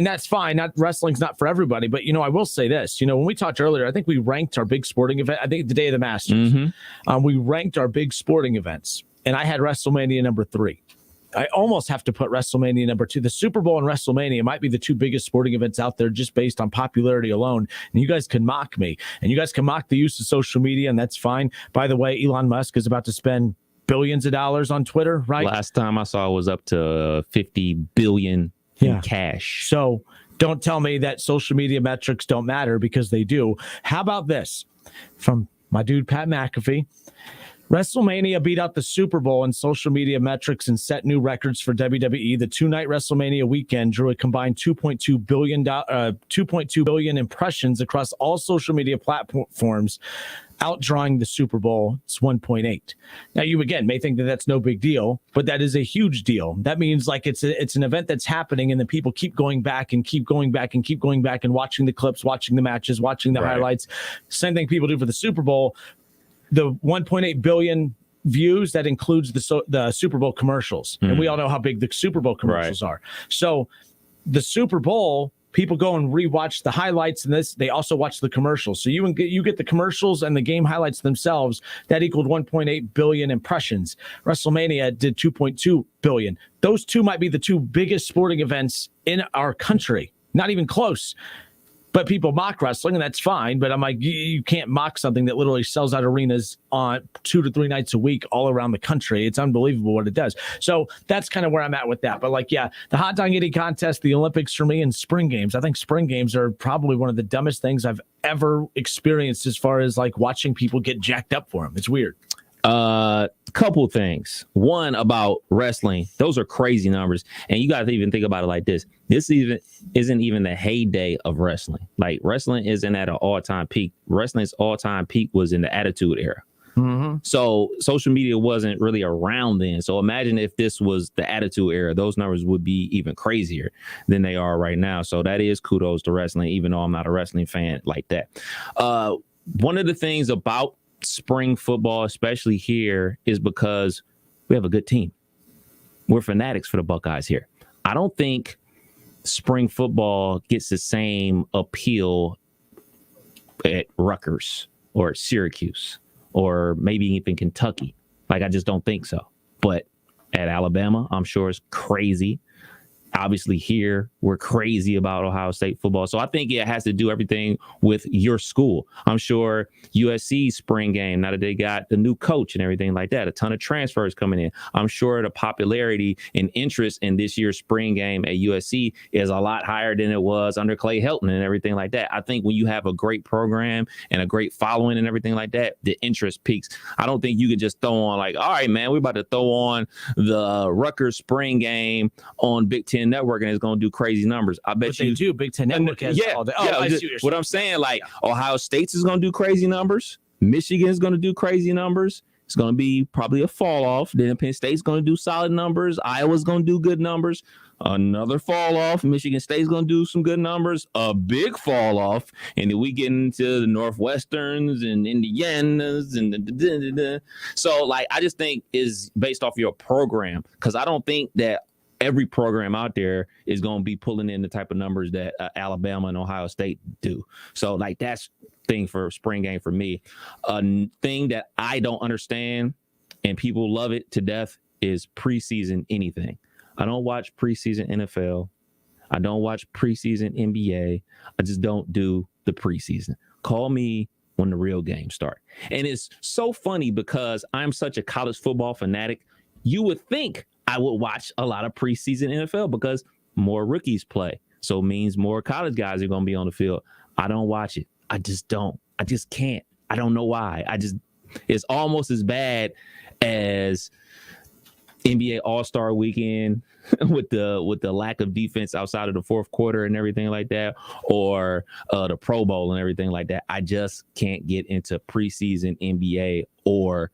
that's fine. Not wrestling's not for everybody, but I will say this. When we talked earlier, I think we ranked our big sporting event. I think the day of the Masters, we ranked our big sporting events, and I had WrestleMania number 3. I almost have to put WrestleMania number 2. The Super Bowl and WrestleMania might be the two biggest sporting events out there just based on popularity alone. And you guys can mock me, and you guys can mock the use of social media, and that's fine. By the way, Elon Musk is about to spend billions of dollars on Twitter, right?
Last time I saw it was up to 50 billion in cash.
So don't tell me that social media metrics don't matter, because they do. How about this from my dude, Pat McAfee? WrestleMania beat out the Super Bowl in social media metrics and set new records for WWE. The two-night WrestleMania weekend drew a combined 2.2 billion impressions across all social media platforms, outdrawing the Super Bowl. It's 1.8. Now, you again may think that that's no big deal, but that is a huge deal. That means like it's an event that's happening, and then people keep going back and keep going back and keep going back and watching the clips, watching the matches, watching the highlights. Same thing people do for the Super Bowl. The 1.8 billion views, that includes the Super Bowl commercials. And we all know how big the Super Bowl commercials are. So the Super Bowl, people go and rewatch the highlights, and they also watch the commercials. So you get the commercials and the game highlights themselves. That equaled 1.8 billion impressions. WrestleMania did 2.2 billion. Those two might be the two biggest sporting events in our country. Not even close. But people mock wrestling, and that's fine. But I'm like, you can't mock something that literally sells out arenas on 2 to 3 nights a week all around the country. It's unbelievable what it does. So that's kind of where I'm at with that. But like, yeah, the hot dog eating contest, the Olympics for me, and spring games. I think spring games are probably one of the dumbest things I've ever experienced as far as like watching people get jacked up for them. It's weird.
Couple things. One, about wrestling, those are crazy numbers, and you got to even think about it like this. This isn't even the heyday of wrestling. Like, wrestling isn't at an all-time peak. Wrestling's all-time peak was in the Attitude Era. So social media wasn't really around then. So imagine if this was the Attitude Era, those numbers would be even crazier than they are right now. So that is kudos to wrestling, even though I'm not a wrestling fan like that. One of the things about spring football, especially here, is because we have a good team. We're fanatics for the Buckeyes here. I don't think spring football gets the same appeal at Rutgers or at Syracuse or maybe even Kentucky. Like, I just don't think so. But at Alabama, I'm sure it's crazy. Obviously here, we're crazy about Ohio State football. So I think it has to do everything with your school. I'm sure USC's spring game, now that they got the new coach and everything like that, a ton of transfers coming in. I'm sure the popularity and interest in this year's spring game at USC is a lot higher than it was under Clay Helton and everything like that. I think when you have a great program and a great following and everything like that, the interest peaks. I don't think you can just throw on like, all right, man, we're about to throw on the Rutgers spring game on Big Ten Network and it's going to do crazy numbers. I bet you do.
Big Ten Network has all the. I see
what I'm saying. Like, Ohio State's is going to do crazy numbers. Michigan's going to do crazy numbers. It's going to be probably a fall off. Then Penn State's going to do solid numbers. Iowa's going to do good numbers. Another fall off. Michigan State's going to do some good numbers. A big fall off. And then we get into the Northwesterns and Indianas and so like, I just think is based off your program, because I don't think that every program out there is going to be pulling in the type of numbers that Alabama and Ohio State do. So like, that's thing for spring game for me. A thing that I don't understand and people love it to death is preseason anything. I don't watch preseason NFL. I don't watch preseason NBA. I just don't do the preseason. Call me when the real games start. And it's so funny because I'm such a college football fanatic. You would think I would watch a lot of preseason NFL because more rookies play. So it means more college guys are going to be on the field. I don't watch it. I just don't. I just can't. I don't know why. It's almost as bad as NBA All-Star Weekend with the lack of defense outside of the fourth quarter and everything like that, or the Pro Bowl and everything like that. I just can't get into preseason NBA or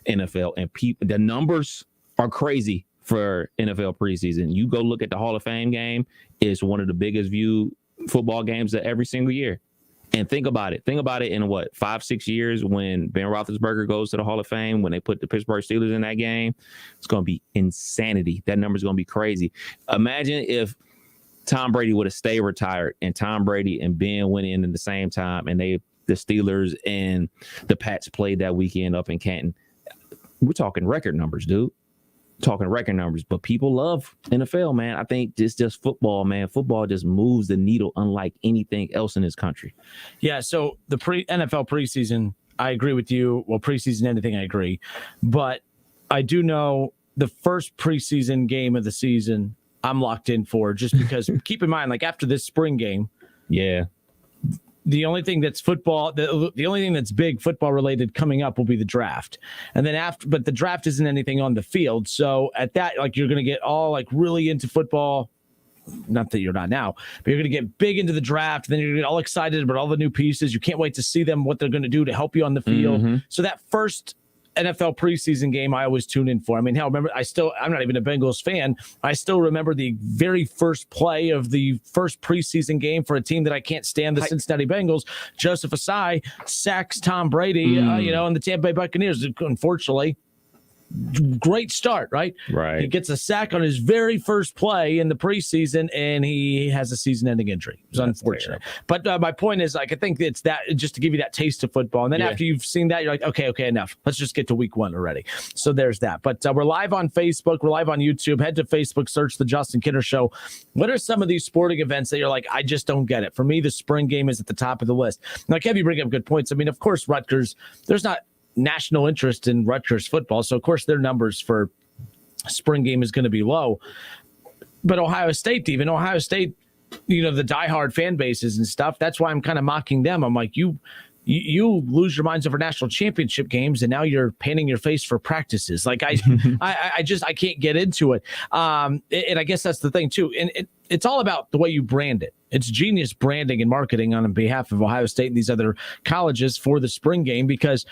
NFL. And the numbers are crazy for NFL preseason. You go look at the Hall of Fame game. It's one of the biggest viewed football games of every single year. And think about it. Think about it in 5-6 years when Ben Roethlisberger goes to the Hall of Fame, when they put the Pittsburgh Steelers in that game, it's going to be insanity. That number is going to be crazy. Imagine if Tom Brady would have stayed retired and Tom Brady and Ben went in at the same time and the Steelers and the Pats played that weekend up in Canton. We're talking record numbers, dude. Talking record numbers, but people love NFL, man. I think it's just football, man. Football just moves the needle unlike anything else in this country.
Yeah, so the NFL preseason, I agree with you. Well, preseason, anything, I agree. But I do know the first preseason game of the season, I'm locked in for, just because keep in mind, like after this spring game, the only thing that's football, the only thing that's big football related coming up will be the draft. And then but the draft isn't anything on the field. So at that, like, you're going to get all like really into football. Not that you're not now, but you're going to get big into the draft. Then you're going to get all excited about all the new pieces. You can't wait to see them, what they're going to do to help you on the field. So that first NFL preseason game, I always tune in for. I mean, hell, remember, I'm not even a Bengals fan. I still remember the very first play of the first preseason game for a team that I can't stand, the Cincinnati Bengals. Joseph Asai sacks Tom Brady, and the Tampa Bay Buccaneers. Unfortunately, great start, right?
Right.
He gets a sack on his very first play in the preseason, and he has a season-ending injury. It was unfortunate. But my point is, like, I think it's that just to give you that taste of football. And then after you've seen that, you're like, okay, enough. Let's just get to week 1 already. So there's that. But we're live on Facebook. We're live on YouTube. Head to Facebook, search The Justin Kinner Show. What are some of these sporting events that you're like, I just don't get it? For me, the spring game is at the top of the list. Now, Kev, you bring up good points. I mean, of course, Rutgers, there's not national interest in Rutgers football, so of course their numbers for spring game is going to be low. But Ohio State, the diehard fan bases and stuff, that's why I'm kind of mocking them. I'm like, you lose your minds over national championship games, and now you're painting your face for practices. Like I can't get into it. And I guess that's the thing too. And it's all about the way you brand it. It's genius branding and marketing on behalf of Ohio State and these other colleges for the spring game, because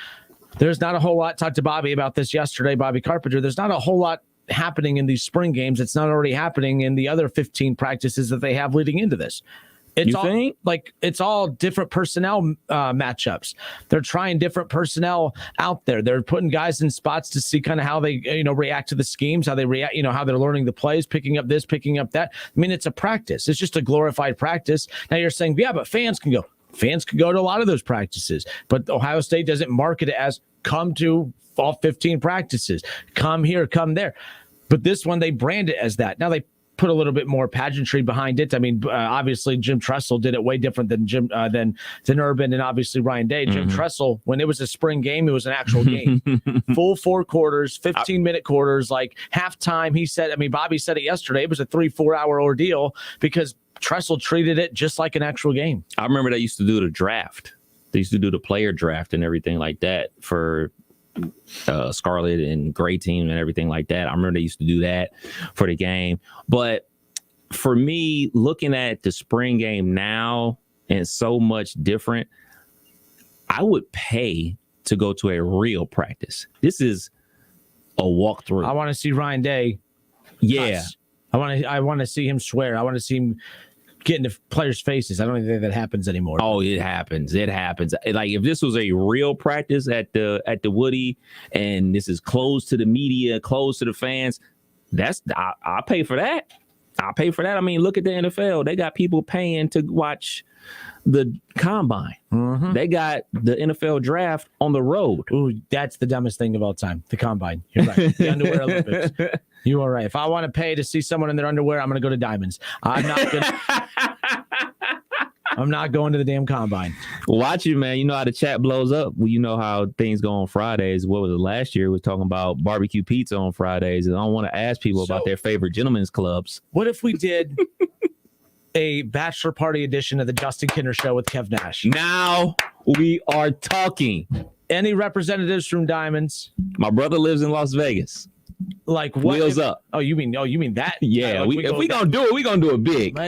there's not a whole lot. Talked to Bobby about this yesterday, Bobby Carpenter. There's not a whole lot happening in these spring games. It's not already happening in the other 15 practices that they have leading into this. It's all different personnel matchups. They're trying different personnel out there. They're putting guys in spots to see kind of how they react to the schemes, how they react, how they're learning the plays, picking up this, picking up that. I mean, it's a practice. It's just a glorified practice. Now you're saying, yeah, but fans can go. Fans can go to a lot of those practices, but Ohio State doesn't market it as come to all 15 practices, come here, come there. But this one, they brand it as that. Now they put a little bit more pageantry behind it. I mean, obviously Jim Tressel did it way different than than Urban and obviously Ryan Day. Jim Tressel, when it was a spring game, it was an actual game, full 4 quarters, 15-minute quarters, like halftime. He said, Bobby said it yesterday. It was a 3-4 hour ordeal because Tressel treated it just like an actual game.
I remember they used to do the draft. They used to do the player draft and everything like that for Scarlet and Gray team and everything like that. I remember they used to do that for the game. But for me, looking at the spring game now and so much different, I would pay to go to a real practice. This is a walkthrough.
I want to see Ryan Day.
Yeah.
Cuss. I want to see him swear. I want to see him get into players' faces. I don't think that happens anymore.
Oh, it happens. It happens. Like if this was a real practice at the Woody, and this is closed to the media, closed to the fans, I'll pay for that. I'll pay for that. I mean, look at the NFL. They got people paying to watch the combine. They got the NFL draft on the road.
Ooh, that's the dumbest thing of all time. The combine. You're right. The underwear Olympics. You are right. If I want to pay to see someone in their underwear, I'm going to go to Diamonds. I'm not going to the damn combine.
Watch it, man. You know how the chat blows up. Well, you know how things go on Fridays. What was it last year? We were talking about barbecue pizza on Fridays. And I don't want to ask people about their favorite gentlemen's clubs.
What if we did a bachelor party edition of the Justin Kinner Show with Kev Nash?
Now we are talking.
Any representatives from Diamonds?
My brother lives in Las Vegas.
Like what?
Wheels up.
Oh, you mean that?
Yeah, if we gonna do it, we gonna do it big.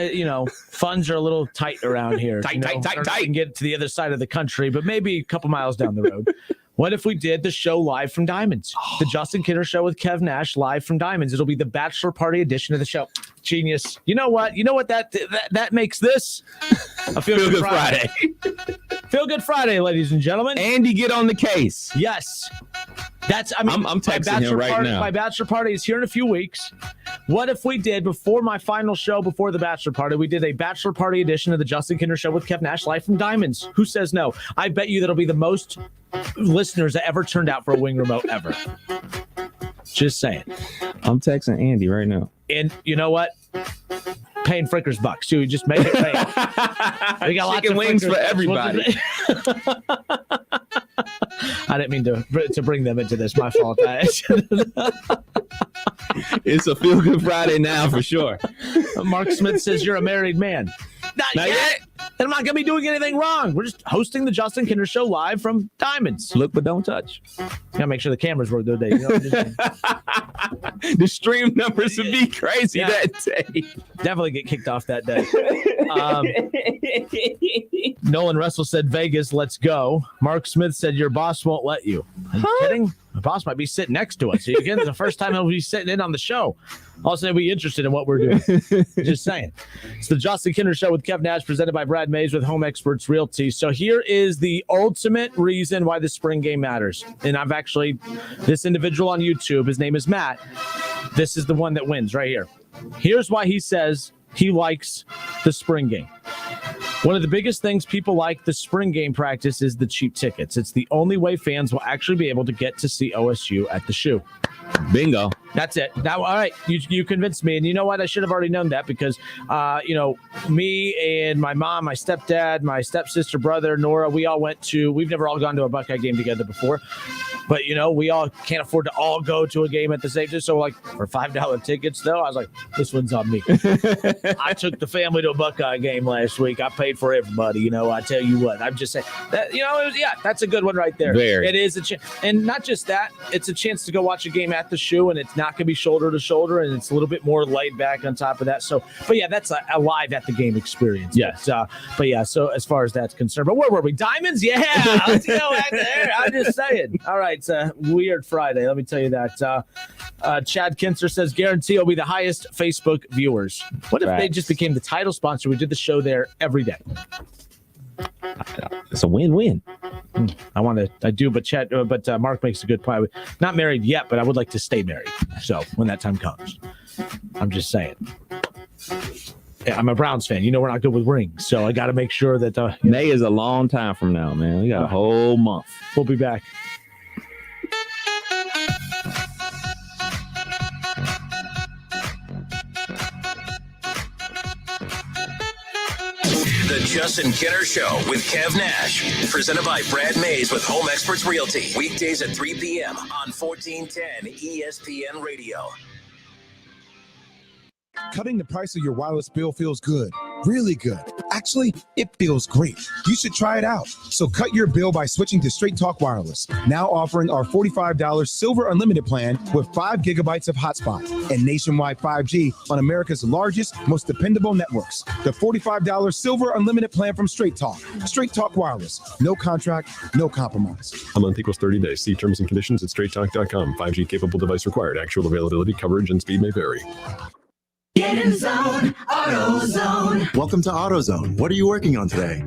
Funds are a little tight around here.
tight.
And get to the other side of the country, but maybe a couple miles down the road. What if we did the show live from Diamonds? The Justin Kinner Show with Kev Nash live from Diamonds. It'll be the bachelor party edition of the show. Genius. You know what? That makes this a Feel Good Friday. Feel Good Friday, ladies and gentlemen.
Andy, get on the case.
Yes. I'm
texting him right now.
My bachelor party is here in a few weeks. What if we did, before my final show, before the bachelor party, we did a bachelor party edition of the Justin Kinner Show with Kev Nash live from Diamonds? Who says no? I bet you that'll be the most listeners that ever turned out for a wing remote ever. Just saying.
I'm texting Andy right now.
And you know what? Paying Frickers bucks too. Just make it pay. We got lots of
wings for everybody.
I didn't mean to bring them into this. My fault.
It's a Feel Good Friday now for sure.
Mark Smith says you're a married man. Not yet. then I'm not going to be doing anything wrong. We're just hosting the Justin Kinder Show live from Diamonds.
Look but don't touch.
Gotta make sure the cameras work the other day. You know,
the stream numbers would be crazy that day.
Definitely get kicked off that day. Nolan Russell said, Vegas, let's go. Mark Smith said, your boss won't let you. Are you kidding? My boss might be sitting next to us. So again, it's the first time he'll be sitting in on the show. Also, he'll be interested in what we're doing. Just saying. It's the Justin Kinder Show with Kev Nash, presented by Brad Mays with Home Experts Realty. So here is the ultimate reason why the spring game matters. And I've actually, this individual on YouTube, his name is Matt. This is the one that wins right here. Here's why he says he likes the spring game. One of the biggest things people like the spring game practice is the cheap tickets. It's the only way fans will actually be able to get to see OSU at the Shoe.
Bingo.
That's it. Now, all right, you convinced me. And you know what? I should have already known that because, me and my mom, my stepdad, my stepsister, brother, Nora, we've never all gone to a Buckeye game together before. But, we all can't afford to all go to a game at the same time. So, for $5 tickets, though, I was like, this one's on me. I took the family to a Buckeye game last week. I paid for everybody. I tell you what. I'm just saying that, that's a good one right there.
Very.
It is a chance. And not just that, it's a chance to go watch a game at the Shoe, and it's not going to be shoulder to shoulder, and it's a little bit more laid back on top of that. So, that's a live at the game experience.
Yes.
So as far as that's concerned, but where were we? Diamonds? Yeah. Let's go out there. I'm just saying. All right. It's a weird Friday. Let me tell you that. Chad Kinser says, guarantee it'll be the highest Facebook viewers. What if they just became the title sponsor? We did the show there every day.
It's a win-win.
But Mark makes a good point. Not married yet, but I would like to stay married. So when that time comes, I'm just saying. Yeah, I'm a Browns fan. We're not good with rings, so I got to make sure that
May is a long time from now, man. We got a whole month.
We'll be back.
The Justin Kinder Show with Kev Nash, presented by Brad Mays with Home Experts Realty. Weekdays at 3 p.m. on 1410 ESPN Radio.
Cutting the price of your wireless bill feels good. Really good. Actually, it feels great. You should try it out. So cut your bill by switching to Straight Talk Wireless. Now offering our $45 Silver Unlimited plan with 5 gigabytes of hotspot and nationwide 5G on America's largest, most dependable networks. The $45 Silver Unlimited plan from Straight Talk. Straight Talk Wireless. No contract, no compromise.
A month equals 30 days. See terms and conditions at straighttalk.com. 5G capable device required. Actual availability, coverage, and speed may vary.
Get in the zone, AutoZone.
Welcome to AutoZone. What are you working on today?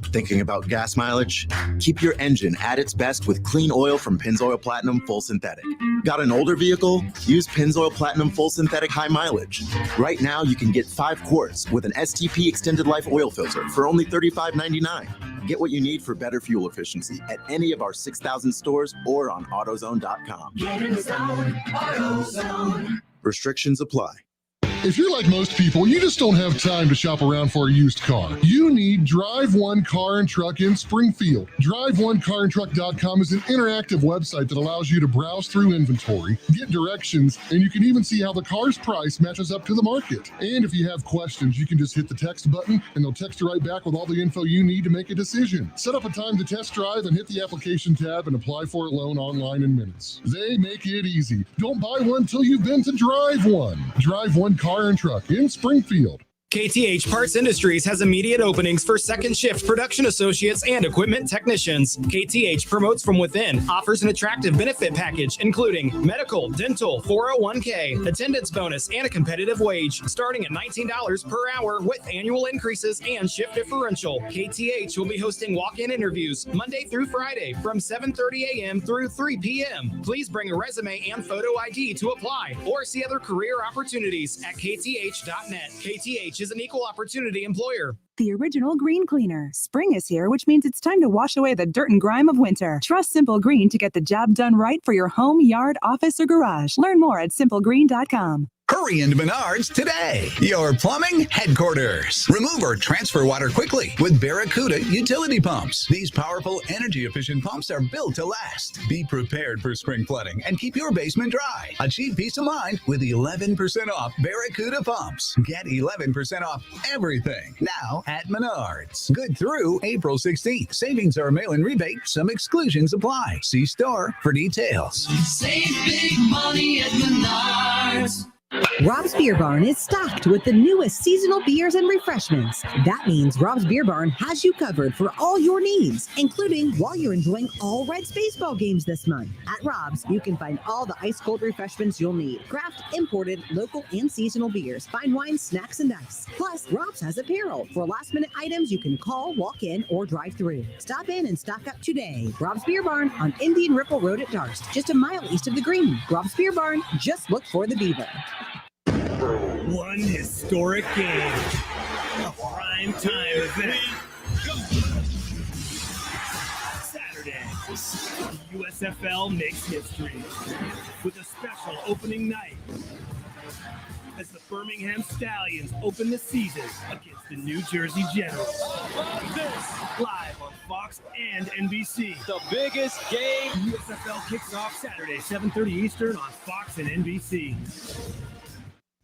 Thinking about gas mileage? Keep your engine at its best with clean oil from Pennzoil Platinum Full Synthetic. Got an older vehicle? Use Pennzoil Platinum Full Synthetic High Mileage. Right now, you can get 5 quarts with an STP Extended Life oil filter for only $35.99. Get what you need for better fuel efficiency at any of our 6,000 stores or on AutoZone.com.
Get in the zone, AutoZone.
Restrictions apply.
If you're like most people, you just don't have time to shop around for a used car. You need Drive One Car and Truck in Springfield. DriveOneCarAndTruck.com is an interactive website that allows you to browse through inventory, get directions, and you can even see how the car's price matches up to the market. And if you have questions, you can just hit the text button and they'll text you right back with all the info you need to make a decision. Set up a time to test drive and hit the application tab and apply for a loan online in minutes. They make it easy. Don't buy one till you've been to Drive One. Drive One Car and Truck in Springfield.
KTH Parts Industries has immediate openings for second shift production associates and equipment technicians. KTH promotes from within, offers an attractive benefit package, including medical, dental, 401k, attendance bonus, and a competitive wage, starting at $19 per hour with annual increases and shift differential. KTH will be hosting walk-in interviews Monday through Friday from 7:30 a.m. through 3 p.m. Please bring a resume and photo ID to apply or see other career opportunities at kth.net. KTH is an equal opportunity employer.
The original green cleaner. Spring is here, which means it's time to wash away the dirt and grime of winter. Trust Simple Green to get the job done right for your home, yard, office, or garage. Learn more at simplegreen.com.
Hurry into Menards today. Your plumbing headquarters. Remove or transfer water quickly with Barracuda utility pumps. These powerful, energy-efficient pumps are built to last. Be prepared for spring flooding and keep your basement dry. Achieve peace of mind with 11% off Barracuda pumps. Get 11% off everything now at Menards. Good through April 16th. Savings are mail-in rebate. Some exclusions apply. See store for details.
Save big money at Menards.
Rob's Beer Barn is stocked with the newest seasonal beers and refreshments. That means Rob's Beer Barn has you covered for all your needs, including while you're enjoying all Reds baseball games this month. At Rob's, you can find all the ice-cold refreshments you'll need. Craft, imported, local, and seasonal beers, fine wines, snacks, and ice. Plus, Rob's has apparel. For last-minute items, you can call, walk in, or drive through. Stop in and stock up today. Rob's Beer Barn on Indian Ripple Road at Darst, just a mile east of the Green. Rob's Beer Barn, just look for the Beaver.
One historic game. A prime time event. Saturday, the USFL makes history with a special opening night as the Birmingham Stallions open the season against the New Jersey Generals. This live on Fox and NBC. The biggest game. USFL kicks off Saturday, 7:30 Eastern on Fox and NBC.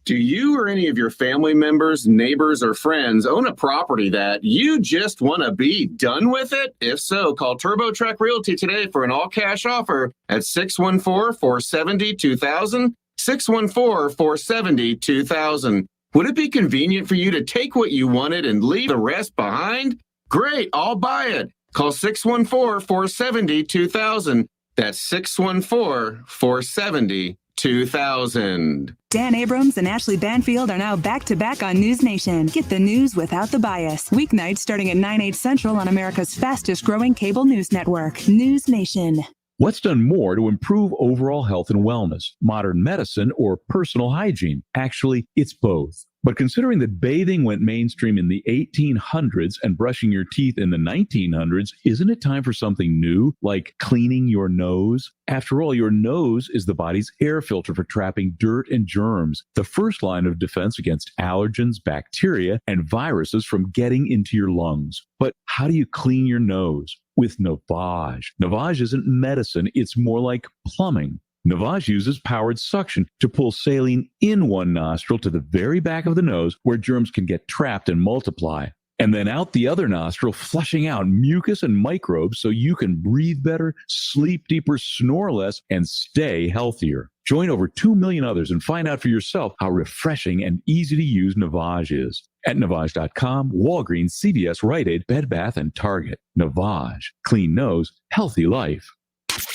Do you or any of your family members, neighbors, or friends own a property that you just want to be done with it? If so, call TurboTrack Realty today for an all-cash offer at 614-470-2000, 614-470-2000. Would it be convenient for you to take what you wanted and leave the rest behind? Great, I'll buy it. Call 614-470-2000. That's 614-470-2000.
Dan Abrams and Ashley Banfield are now back-to-back on News Nation. Get the news without the bias. Weeknights starting at 9/8 Central on America's fastest-growing cable news network, News Nation.
What's done more to improve overall health and wellness? Modern medicine or personal hygiene? Actually, it's both. But considering that bathing went mainstream in the 1800s and brushing your teeth in the 1900s, isn't it time for something new, like cleaning your nose? After all, your nose is the body's air filter for trapping dirt and germs, the first line of defense against allergens, bacteria, and viruses from getting into your lungs. But how do you clean your nose? With Navage. Navage isn't medicine, it's more like plumbing. Navage uses powered suction to pull saline in one nostril to the very back of the nose where germs can get trapped and multiply, and then out the other nostril, flushing out mucus and microbes so you can breathe better, sleep deeper, snore less, and stay healthier. Join over 2 million others and find out for yourself how refreshing and easy to use Navage is. At Navage.com, Walgreens, CVS, Rite Aid, Bed Bath, and Target. Navage. Clean nose, healthy life.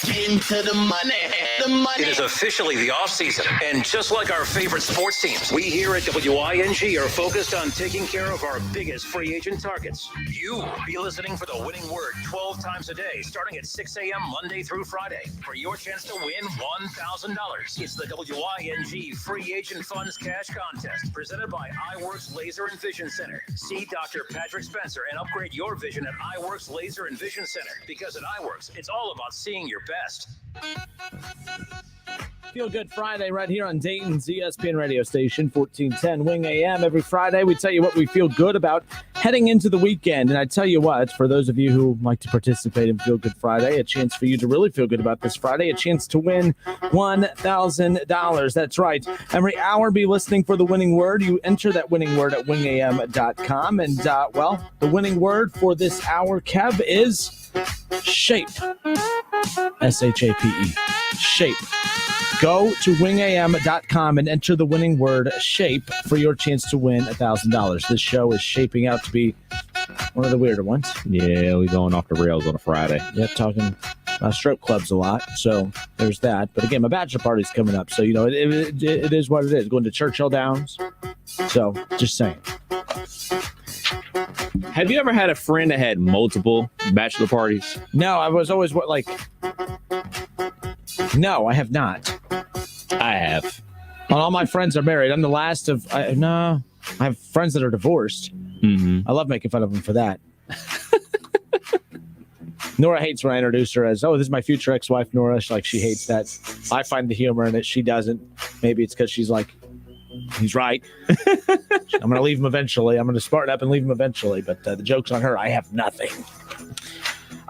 Into the money. The money.
It is officially the offseason, and just like our favorite sports teams, we here at WING are focused on taking care of our biggest free agent targets. You be listening for the winning word 12 times a day, starting at 6 a.m. Monday through Friday, for your chance to win $1,000. It's the WING Free Agent Funds Cash Contest, presented by Iwerks Laser and Vision Center. See Dr. Patrick Spencer and upgrade your vision at Iwerks Laser and Vision Center, because at Iwerks, it's all about seeing your best.
Feel Good Friday right here on Dayton's ESPN radio station, 1410 Wing AM. Every Friday, we tell you what we feel good about heading into the weekend. And I tell you what, for those of you who like to participate in Feel Good Friday, a chance for you to really feel good about this Friday, a chance to win $1,000. That's right. Every hour, be listening for the winning word. You enter that winning word at wingam.com. And, the winning word for this hour, Kev, is shape. SHAPE. Shape. Go to wingam.com and enter the winning word shape for your chance to win $1,000. This show is shaping out to be one of the weirder ones.
Yeah, we're going off the rails on a Friday.
Yeah, talking strip clubs a lot. So there's that. But again, my bachelor party's coming up. So, it is what it is. Going to Churchill Downs. So just saying.
Have you ever had a friend that had multiple bachelor parties?
No, I was always no, I have not.
I have.
All my friends are married. I'm the last of... I have friends that are divorced.
Mm-hmm.
I love making fun of them for that. Nora hates when I introduce her as, this is my future ex-wife, Nora. She hates that. I find the humor in it. She doesn't. Maybe it's because she's He's right. I'm going to leave him eventually. I'm going to smarten up and leave him eventually. But the joke's on her. I have nothing.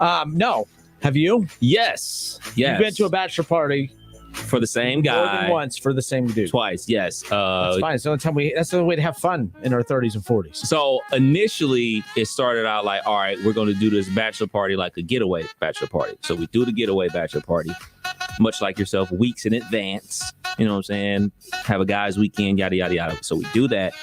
No. Have you?
Yes.
You've been to a bachelor party
for the same guy
more than once for the same dude.
Twice. Yes.
That's fine. It's the only time that's the only way to have fun in our 30s and 40s.
So initially, it started out like, all right, we're going to do this bachelor party like a getaway bachelor party. So we do the getaway bachelor party, much like yourself, weeks in advance. You know what I'm saying? Have a guy's weekend, yada, yada, yada. So we do that.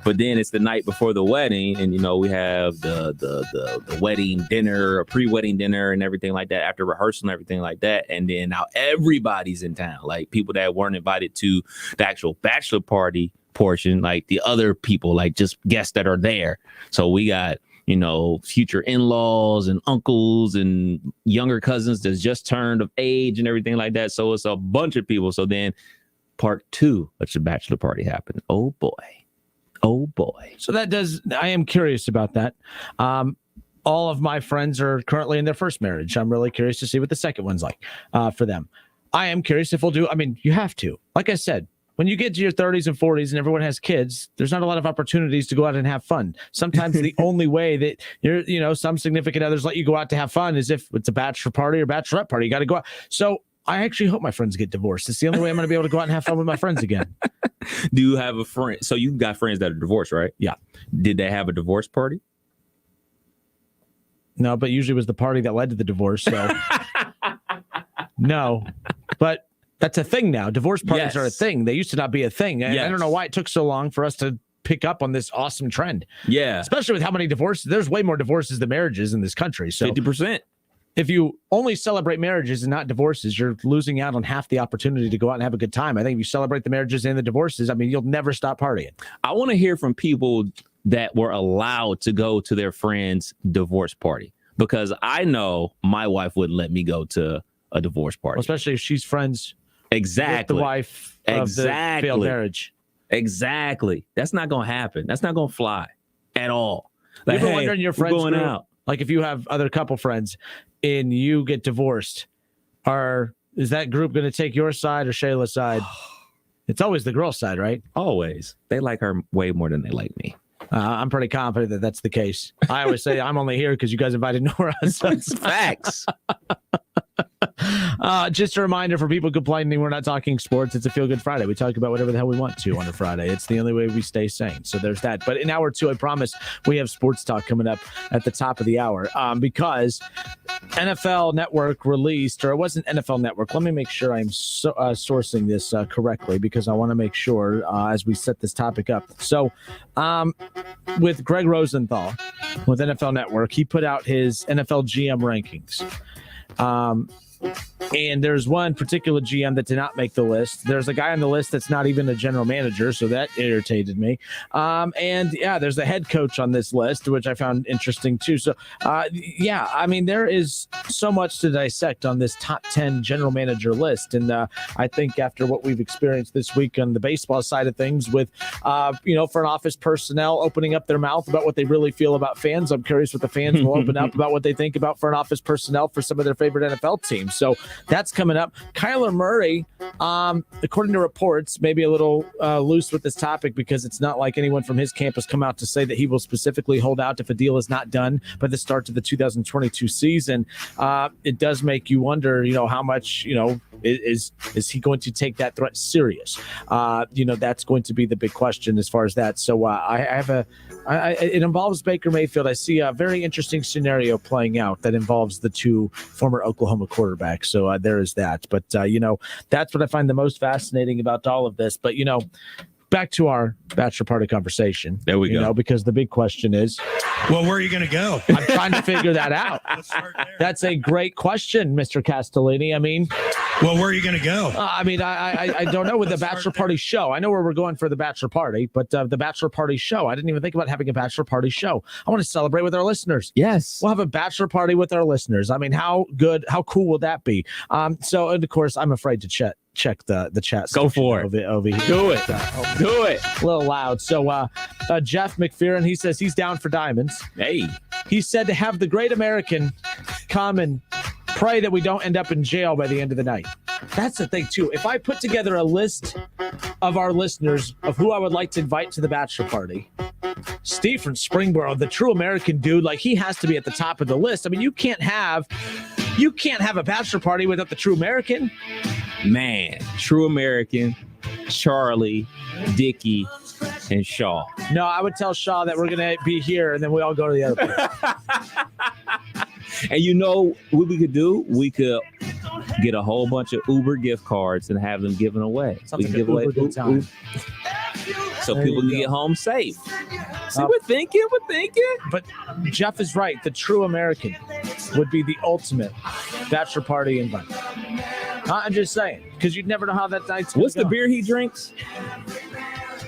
But then it's the night before the wedding, and, we have the wedding dinner, a pre-wedding dinner and everything like that, after rehearsal and everything like that. And then now everybody's in town, like people that weren't invited to the actual bachelor party portion, like the other people, like just guests that are there. So we got, future in-laws and uncles and younger cousins that's just turned of age and everything like that. So it's a bunch of people. So then part 2 of the bachelor party happened. Oh boy. So
I am curious about that. All of my friends are currently in their first marriage. I'm really curious to see what the second one's like for them. I am curious if we'll do, you have to. Like I said, when you get to your 30s and 40s and everyone has kids, there's not a lot of opportunities to go out and have fun. Sometimes the only way that some significant others let you go out to have fun is if it's a bachelor party or bachelorette party. You got to go out. So I actually hope my friends get divorced. It's the only way I'm going to be able to go out and have fun with my friends again.
Do you have a friend? So you've got friends that are divorced, right?
Yeah.
Did they have a divorce party?
No, but usually it was the party that led to the divorce. So no, but that's a thing now. Divorce parties are a thing. They used to not be a thing. And I don't know why it took so long for us to pick up on this awesome trend.
Yeah.
Especially with how many divorces. There's way more divorces than marriages in this country. So
50%.
If you only celebrate marriages and not divorces, you're losing out on half the opportunity to go out and have a good time. I think if you celebrate the marriages and the divorces, you'll never stop partying.
I want to hear from people that were allowed to go to their friend's divorce party, because I know my wife wouldn't let me go to a divorce party.
Well, especially if she's friends with the wife of the failed marriage.
Exactly. That's not going to happen. That's not going to fly at all.
Like, you ever wonder in your friends
going
group,
out.
Like if you have other couple friends and you get divorced, is that group going to take your side or Shayla's side? It's always the girl's side, right?
Always. They like her way more than they like me.
I'm pretty confident that that's the case. I always say I'm only here because you guys invited Nora. So
it's facts.
Just a reminder for people complaining we're not talking sports. It's a Feel Good Friday. We talk about whatever the hell we want to on a Friday. It's the only way we stay sane. So there's that. But in hour 2, I promise we have sports talk coming up at the top of the hour because NFL Network released, or it wasn't NFL Network. Let me make sure I'm sourcing this correctly, because I want to make sure as we set this topic up. So with Greg Rosenthal with NFL Network, he put out his NFL GM rankings. And there's one particular GM that did not make the list. There's a guy on the list that's not even a general manager, so that irritated me. There's a head coach on this list, which I found interesting too. So, there is so much to dissect on this top 10 general manager list. And I think after what we've experienced this week on the baseball side of things with, front office personnel opening up their mouth about what they really feel about fans, I'm curious what the fans will open up about what they think about front office personnel for some of their favorite NFL teams. So that's coming up. Kyler Murray, according to reports, maybe a little loose with this topic, because it's not like anyone from his camp has come out to say that he will specifically hold out if a deal is not done by the start of the 2022 season. It does make you wonder, how much, is he going to take that threat serious? That's going to be the big question as far as that. So it involves Baker Mayfield. I see a very interesting scenario playing out that involves the two former Oklahoma quarterbacks. So there is that. But, that's what I find the most fascinating about all of this. But, back to our bachelor party conversation.
There we go.
Because the big question is,
well, where are you going to go?
I'm trying to figure that out. That's a great question, Mr. Castellini.
Well, where are you going to go?
I don't know with the bachelor party show. I know where we're going for the bachelor party, but the bachelor party show, I didn't even think about having a bachelor party show. I want to celebrate with our listeners.
Yes.
We'll have a bachelor party with our listeners. How cool will that be? And of course, I'm afraid to check the chat.
Go for it.
Over here.
Do it. Do it.
A little loud. So Jeff McPherson, he says he's down for diamonds.
Hey.
He said to have the great American come and pray that we don't end up in jail by the end of the night. That's the thing, too. If I put together a list of our listeners of who I would like to invite to the bachelor party. Steve from Springboro, the true American dude, like he has to be at the top of the list. I mean, you can't have a bachelor party without the true American.
Man, true American, Charlie, Dickie, and Shaw.
No, I would tell Shaw that we're going to be here, and then we all go to the other place.
And you know what we could do? We could get a whole bunch of Uber gift cards and have them given away.
Something
we can give away
good time.
so
There
people
you
can
go.
get home safe. See, we're thinking.
But Jeff is right. The true American would be the ultimate bachelor party invite. I'm just saying, because you'd never know how that night's going.
What's the beer he drinks?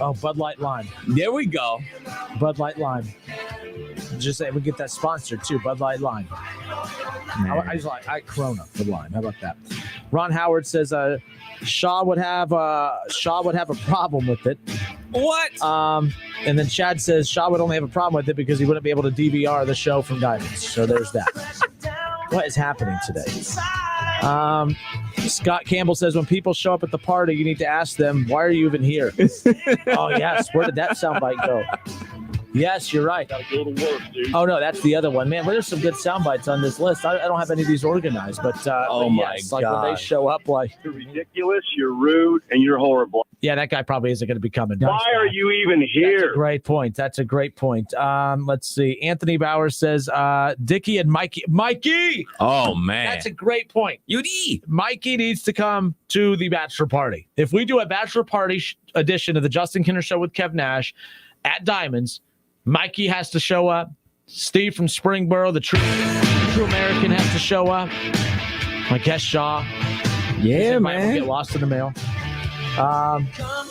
Oh, Bud Light Lime.
There we go.
Bud Light Lime. Just say we get that sponsored too. Bud Light Lime. I just like Corona with lime. How about that? Ron Howard says Shaw would have a problem with it.
What?
And then Chad says Shaw would only have a problem with it because he wouldn't be able to DVR the show from Diamonds. So there's that. What is happening today? Scott Campbell says when people show up at the party, you need to ask them, why are you even here? Oh, yes. Where did that soundbite go? Yes, you're right.
Gotta go to work, dude.
Oh, no, that's the other one. Man, there's some good sound bites on this list. I don't have any of these organized, but
my
like when they show up, like,
You're ridiculous, you're rude, and you're horrible.
yeah, that guy probably isn't going to be coming.
Why are you even here?
That's a great point. Let's see. Anthony Bowers says Dickie and Mikey.
Oh, man.
That's a great point. Mikey needs to come to the bachelor party. If we do a bachelor party edition of the Justin Kinner Show with Kev Nash at Diamonds, Mikey has to show up. Steve from Springboro, the true American, has to show up. I guess Shaw.
Yeah,
man. Get lost in the mail.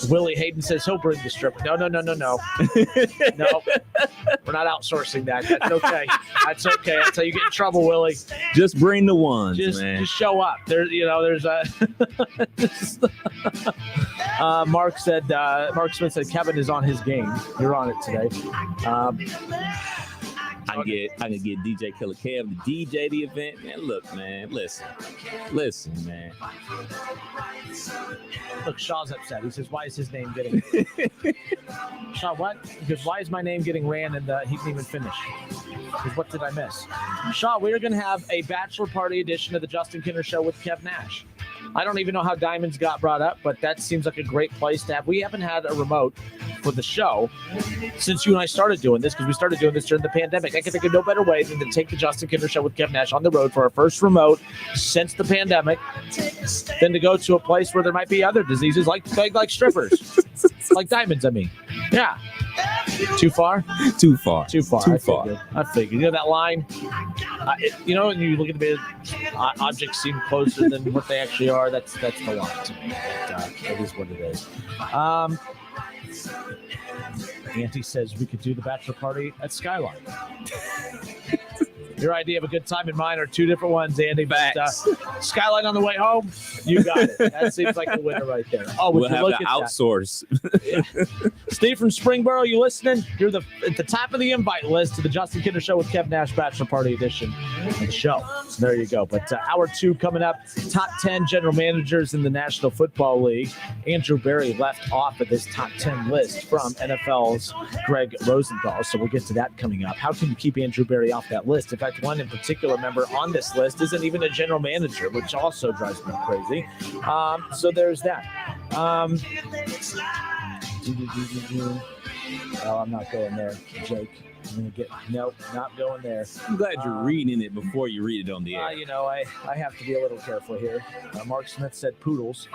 Willie Hayden says he'll bring the stripper. No. No, we're not outsourcing that. That's okay. That's okay. That's how you get in trouble, Willie.
Just bring the ones, man.
Just show up. There's a. Mark Smith said Kevin is on his game. You're on it today.
I can get DJ Killer Kev to DJ the event. Man, look, man. Listen, man.
Look, Shaw's upset. He says, why is his name getting... Shaw, what? Because why is my name getting ran and he didn't even finish? Because what did I miss? Shaw, we're going to have a bachelor party edition of the Justin Kinner Show with Kev Nash. I don't even know how Diamonds got brought up, but that seems like a great place to have. We haven't had a remote for the show since you and I started doing this, because we started doing this during the pandemic. I can think of no better way than to take the Justin Kinner Show with Kev Nash on the road for our first remote since the pandemic, than to go to a place where there might be other diseases like strippers, like Diamonds. I mean, yeah. Too far.
Too far.
I figured. You know that line? When you look at the objects seem closer than what they actually are. That's the line to me. But, it is what it is. Auntie says we could do the bachelor party at Skyline. Your idea of a good time and mine are two different ones, Andy. But, Skyline on the way home, you got it. That seems like a winner right there. Oh,
we'll have to outsource.
Steve from Springboro, you listening? You're at the top of the invite list to the Justin Kinner Show with Kev Nash Bachelor Party Edition of the show. So there you go. But hour 2 coming up. Top 10 general managers in the National Football League. Andrew Berry left off of this top 10 list from NFL's Greg Rosenthal. So we'll get to that coming up. How can you keep Andrew Berry off that list? In fact, one in particular member on this list isn't even a general manager, which also drives me crazy. So there's that. Oh, I'm not going there, Jake. I'm going to get, nope, not going there.
I'm glad you're reading it before you read it on the air.
I have to be a little careful here. Mark Smith said poodles.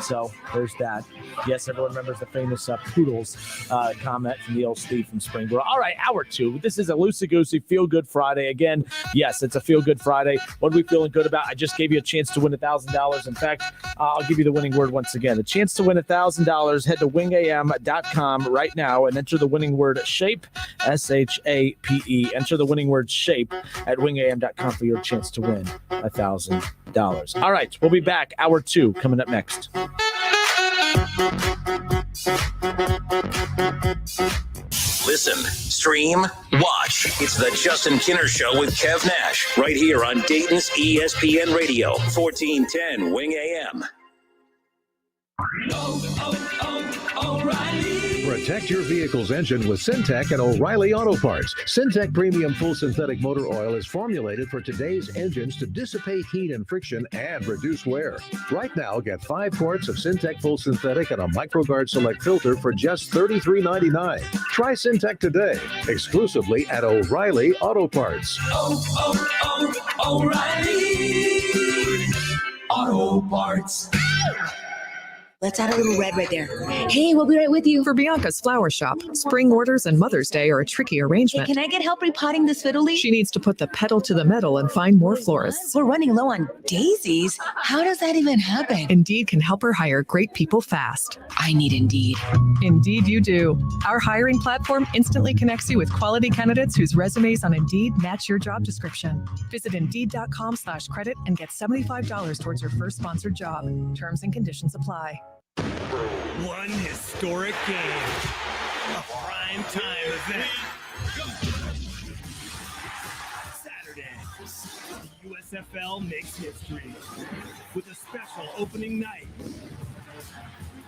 So there's that. Yes, everyone remembers the famous poodles comment from the old Steve from Springboro. All right, hour 2. This is a loosey-goosey feel-good Friday. Again, yes, it's a feel-good Friday. What are we feeling good about? I just gave you a chance to win $1,000. In fact, I'll give you the winning word once again. A chance to win $1,000. Head to wingam.com right now and enter the winning word SHAPE, SHAPE. Enter the winning word SHAPE at wingam.com for your chance to win $1,000. All right, we'll be back. Hour 2 coming up next.
Listen, stream, watch. It's the Justin Kinner Show with Kev Nash right here on Dayton's ESPN Radio, 1410 Wing AM.
O'Reilly. Protect your vehicle's engine with Syntec and O'Reilly Auto Parts. Syntec Premium Full Synthetic Motor Oil is formulated for today's engines to dissipate heat and friction and reduce wear. Right now, get 5 quarts of Syntec Full Synthetic and a MicroGuard Select filter for just $33.99. Try Syntec today, exclusively at O'Reilly Auto Parts.
O'Reilly Auto Parts.
Let's add a little red right there.
Hey, we'll be right with you. For Bianca's flower shop, spring orders and Mother's Day are a tricky arrangement.
Hey, can I get help repotting this fiddle leaf?
She needs to put the pedal to the metal and find more florists.
We're running low on daisies. How does that even happen?
Indeed can help her hire great people fast.
I need Indeed.
Indeed you do. Our hiring platform instantly connects you with quality candidates whose resumes on Indeed match your job description. Visit Indeed.com/credit and get $75 towards your first sponsored job. Terms and conditions apply.
One historic game. A prime time event. Saturday, the USFL makes history with a special opening night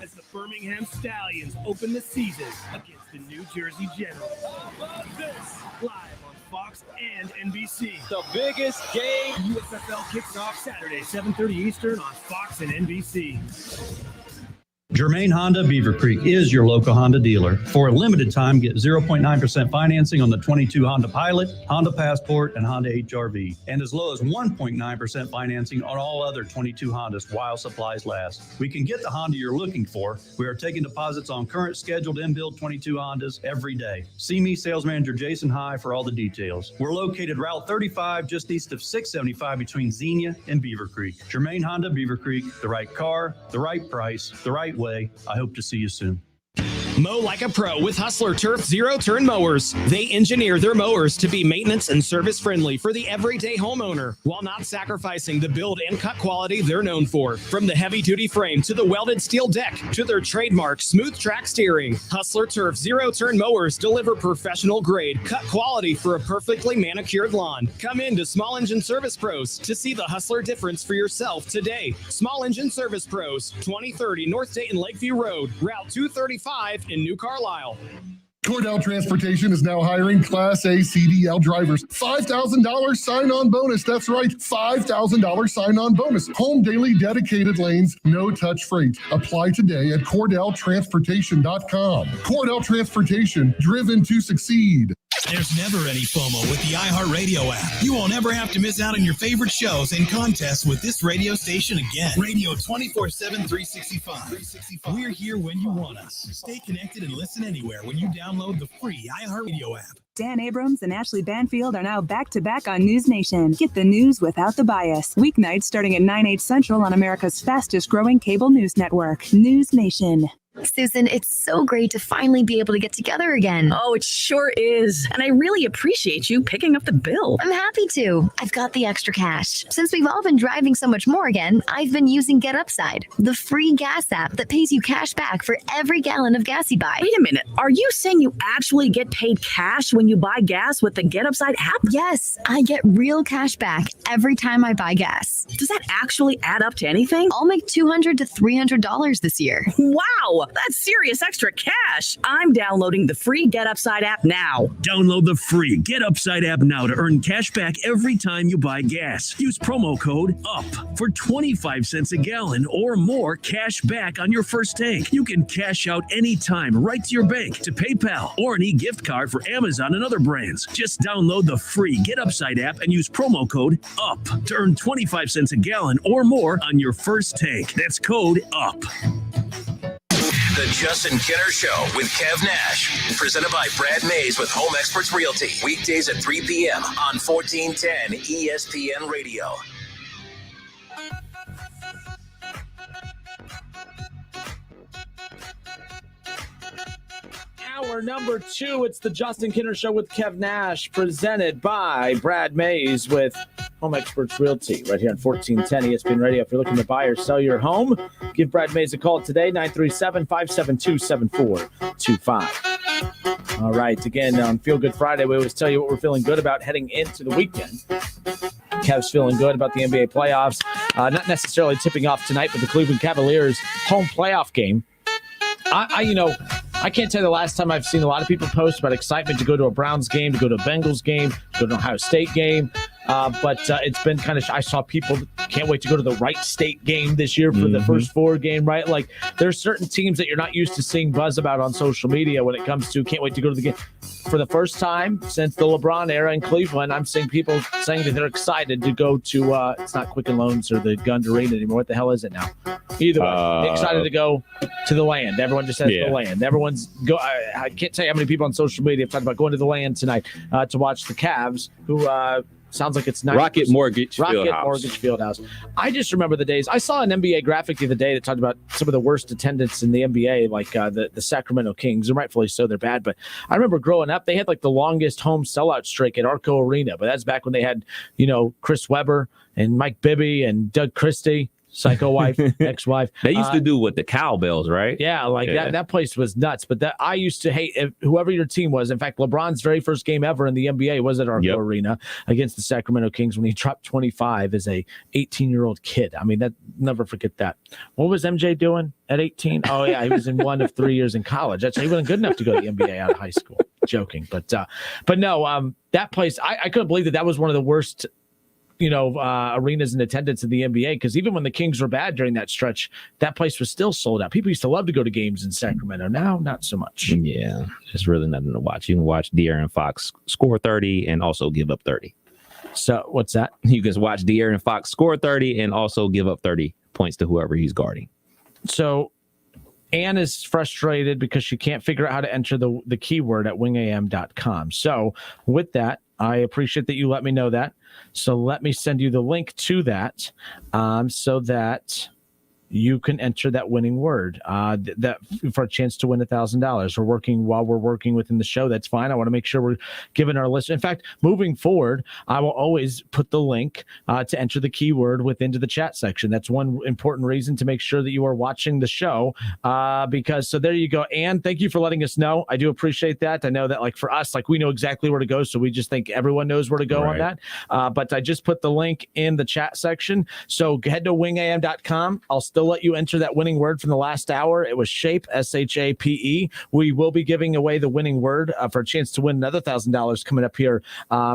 as the Birmingham Stallions open the season against the New Jersey Generals. This live on Fox and NBC. The biggest game. USFL kicks off Saturday, 7:30 Eastern on Fox and NBC.
Germain Honda Beaver Creek is your local Honda dealer. For a limited time, get 0.9% financing on the 22 Honda Pilot, Honda Passport, and Honda HR-V, and as low as 1.9% financing on all other 22 Hondas while supplies last. We can get the Honda you're looking for. We are taking deposits on current scheduled in-build 22 Hondas every day. See me, sales manager Jason High, for all the details. We're located Route 35, just east of 675 between Xenia and Beaver Creek. Germain Honda Beaver Creek, the right car, the right price, the right way. I hope to see you soon.
Mow like a pro with Hustler Turf zero-turn mowers. They engineer their mowers to be maintenance and service friendly for the everyday homeowner while not sacrificing the build and cut quality they're known for. From the heavy-duty frame to the welded steel deck to their trademark smooth track steering, Hustler Turf zero-turn mowers deliver professional grade cut quality for a perfectly manicured lawn. Come in to Small Engine Service Pros to see the Hustler difference for yourself today. Small Engine Service Pros, 2030 North Dayton Lakeview Road, Route 235 in New Carlisle.
Cordell Transportation is now hiring Class A CDL drivers. $5,000 sign-on bonus. That's right, $5,000 sign-on bonus. Home daily dedicated lanes, no-touch freight. Apply today at CordellTransportation.com. Cordell Transportation, driven to succeed.
There's never any FOMO with the iHeartRadio app. You won't ever have to miss out on your favorite shows and contests with this radio station again. Radio 24/7, 365. We're here when you want us. Stay connected and listen anywhere when you download the free iHeartRadio app.
Dan Abrams and Ashley Banfield are now back-to-back on News Nation. Get the news without the bias. Weeknights starting at 9/8 Central on America's fastest-growing cable news network, News Nation.
Susan, it's so great to finally be able to get together again.
Oh, it sure is. And I really appreciate you picking up the bill.
I'm happy to. I've got the extra cash. Since we've all been driving so much more again, I've been using Get Upside, the free gas app that pays you cash back for every gallon of gas you buy.
Wait a minute. Are you saying you actually get paid cash when you buy gas with the Get Upside app?
Yes, I get real cash back every time I buy gas.
Does that actually add up to anything?
I'll make $200 to $300 this year.
Wow, that's serious extra cash. I'm downloading the free Get Upside app now.
Download the free Get Upside app now to earn cash back every time you buy gas. Use promo code UP for 25 cents a gallon or more cash back on your first tank. You can cash out anytime right to your bank, to PayPal, or an e-gift card for Amazon and other brands. Just download the free Get Upside app and use promo code UP to earn 25 cents a gallon or more on your first tank. That's code UP.
The Justin Kinner Show with Kev Nash, presented by Brad Mays with Home Experts Realty. Weekdays at 3 p.m. on 1410 ESPN Radio.
Hour number 2, it's the Justin Kinner Show with Kev Nash, presented by Brad Mays with Home Experts Realty, right here on 1410 ESPN Radio. If you're looking to buy or sell your home, give Brad Mays a call today, 937-572-7425. All right, again, on Feel Good Friday, we always tell you what we're feeling good about heading into the weekend. Kev's feeling good about the NBA playoffs. Not necessarily tipping off tonight, but the Cleveland Cavaliers home playoff game I can't tell you the last time I've seen a lot of people post about excitement to go to a Browns game, to go to a Bengals game, to go to an Ohio State game. But it's been kind of, I saw people can't wait to go to the Wright State game this year for the first 4 game, right? Like there's certain teams that you're not used to seeing buzz about on social media when it comes to can't wait to go to the game. For the first time since the LeBron era in Cleveland, I'm seeing people saying that they're excited to go to, it's not Quicken Loans or the Gund Arena anymore. What the hell is it now? Either way, excited to go to the land. Everyone just says the land. Everyone's I can't tell you how many people on social media have talked about going to the land tonight to watch the Cavs, who sounds like it's
Rocket Mortgage
Fieldhouse. I just remember the days. I saw an NBA graphic the other day that talked about some of the worst attendance in the NBA, like the Sacramento Kings, and rightfully so, they're bad. But I remember growing up, they had like the longest home sellout streak at Arco Arena. But that's back when they had, Chris Webber and Mike Bibby and Doug Christie. Psycho wife, ex-wife.
They used to do with the cowbells, right?
Yeah, that place was nuts. But that I used to hate whoever your team was. In fact, LeBron's very first game ever in the NBA was at Arco Arena against the Sacramento Kings when he dropped 25 as a 18-year-old kid. I mean, never forget that. What was MJ doing at 18? Oh yeah, he was in 1 of 3 years in college. He wasn't good enough to go to the NBA out of high school. Joking, but no, that place I couldn't believe that was one of the worst arenas in attendance in the NBA, because even when the Kings were bad during that stretch, that place was still sold out. People used to love to go to games in Sacramento. Now, not so much.
Yeah, there's really nothing to watch. You can watch De'Aaron Fox score 30 and also give up 30.
So what's that?
You can watch De'Aaron Fox score 30 and also give up 30 points to whoever he's guarding.
So Anne is frustrated because she can't figure out how to enter the keyword at wingam.com. So with that, I appreciate that you let me know that. So let me send you the link to that so that you can enter that winning word that for a chance to win $1,000. While we're working within the show. That's fine. I want to make sure we're giving our listeners. In fact, moving forward, I will always put the link to enter the keyword within the chat section. That's one important reason to make sure that you are watching the show because so there you go. Ann, thank you for letting us know. I do appreciate that. I know that for us, we know exactly where to go. So we just think everyone knows where to go on that. But I just put the link in the chat section. So head to wingam.com. I'll still let you enter that winning word from the last hour. It was SHAPE, SHAPE. We will be giving away the winning word for a chance to win another $1,000 coming up here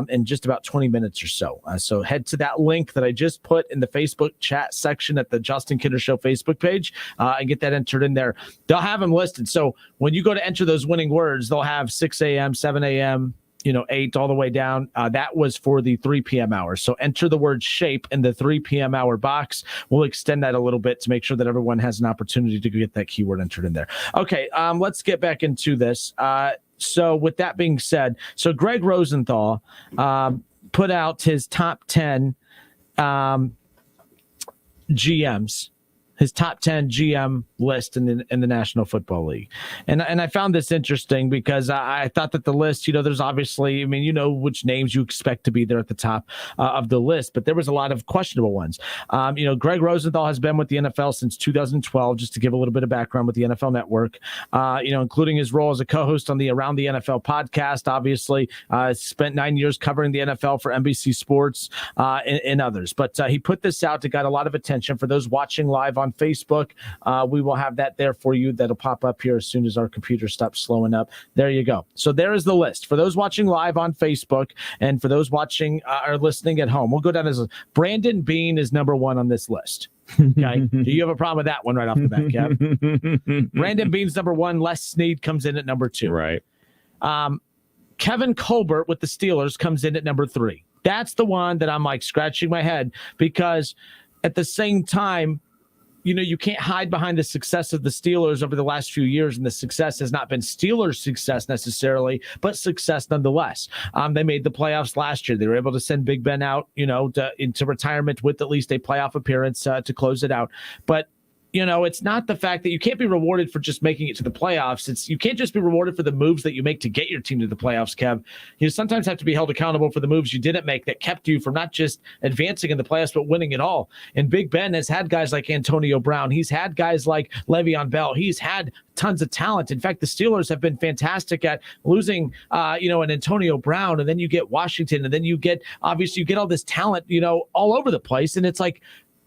in just about 20 minutes or so. So head to that link that I just put in the Facebook chat section at the Justin Kidder Show Facebook page and get that entered in there. They'll have them listed. So when you go to enter those winning words, they'll have 6 a.m., 7 a.m., 8 all the way down. That was for the 3 p.m. hour. So enter the word SHAPE in the 3 p.m. hour box. We'll extend that a little bit to make sure that everyone has an opportunity to get that keyword entered in there. Okay, let's get back into this. So with that being said, so Greg Rosenthal put out his top 10 GMs. His top 10 GM list in the National Football League. And I found this interesting because I thought that the list, there's obviously, which names you expect to be there at the top of the list, but there was a lot of questionable ones. Greg Rosenthal has been with the NFL since 2012, just to give a little bit of background with the NFL Network, including his role as a co-host on the Around the NFL podcast, obviously, spent 9 years covering the NFL for NBC Sports and others. But he put this out to get a lot of attention for those watching live on Facebook. We will have that there for you. That'll pop up here as soon as our computer stops slowing up. There you go. So there is the list for those watching live on Facebook and for those watching or listening at home. We'll go down as Brandon Beane is number 1 on this list. Okay. Do you have a problem with that one right off the bat, Kev? Brandon Beane's number 1. Les Snead comes in at number 2.
Right.
Kevin Colbert with the Steelers comes in at number 3. That's the one that I'm scratching my head because at the same time, you can't hide behind the success of the Steelers over the last few years, and the success has not been Steelers' success necessarily, but success nonetheless. They made the playoffs last year. They were able to send Big Ben out, into retirement with at least a playoff appearance to close it out. But it's not the fact that you can't be rewarded for just making it to the playoffs. You can't just be rewarded for the moves that you make to get your team to the playoffs, Kev. You sometimes have to be held accountable for the moves you didn't make that kept you from not just advancing in the playoffs, but winning it all. And Big Ben has had guys like Antonio Brown. He's had guys like Le'Veon Bell. He's had tons of talent. In fact, the Steelers have been fantastic at losing, an Antonio Brown, and then you get Washington, and then you get all this talent, all over the place. And it's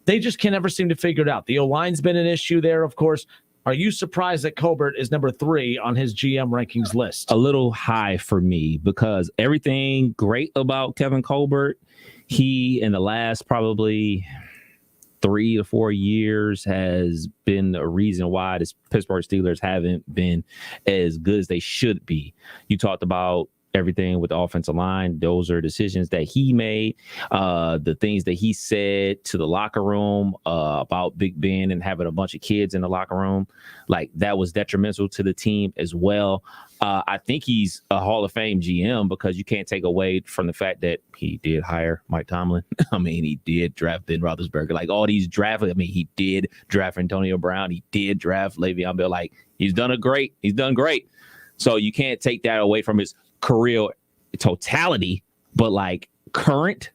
they just can never seem to figure it out. The O-line's been an issue there, of course. Are you surprised that Colbert is number 3 on his GM rankings list?
A little high for me because everything great about Kevin Colbert, he in the last probably 3 to 4 years has been a reason why the Pittsburgh Steelers haven't been as good as they should be. You talked about everything with the offensive line. Those are decisions that he made. The things that he said to the locker room about Big Ben and having a bunch of kids in the locker room, like that was detrimental to the team as well. I think he's a Hall of Fame GM because you can't take away from the fact that he did hire Mike Tomlin. I mean, he did draft Ben Roethlisberger. Like all these drafts, I mean, he did draft Antonio Brown. He did draft Le'Veon Bell. Like he's done great. So you can't take that away from his career totality, but like current,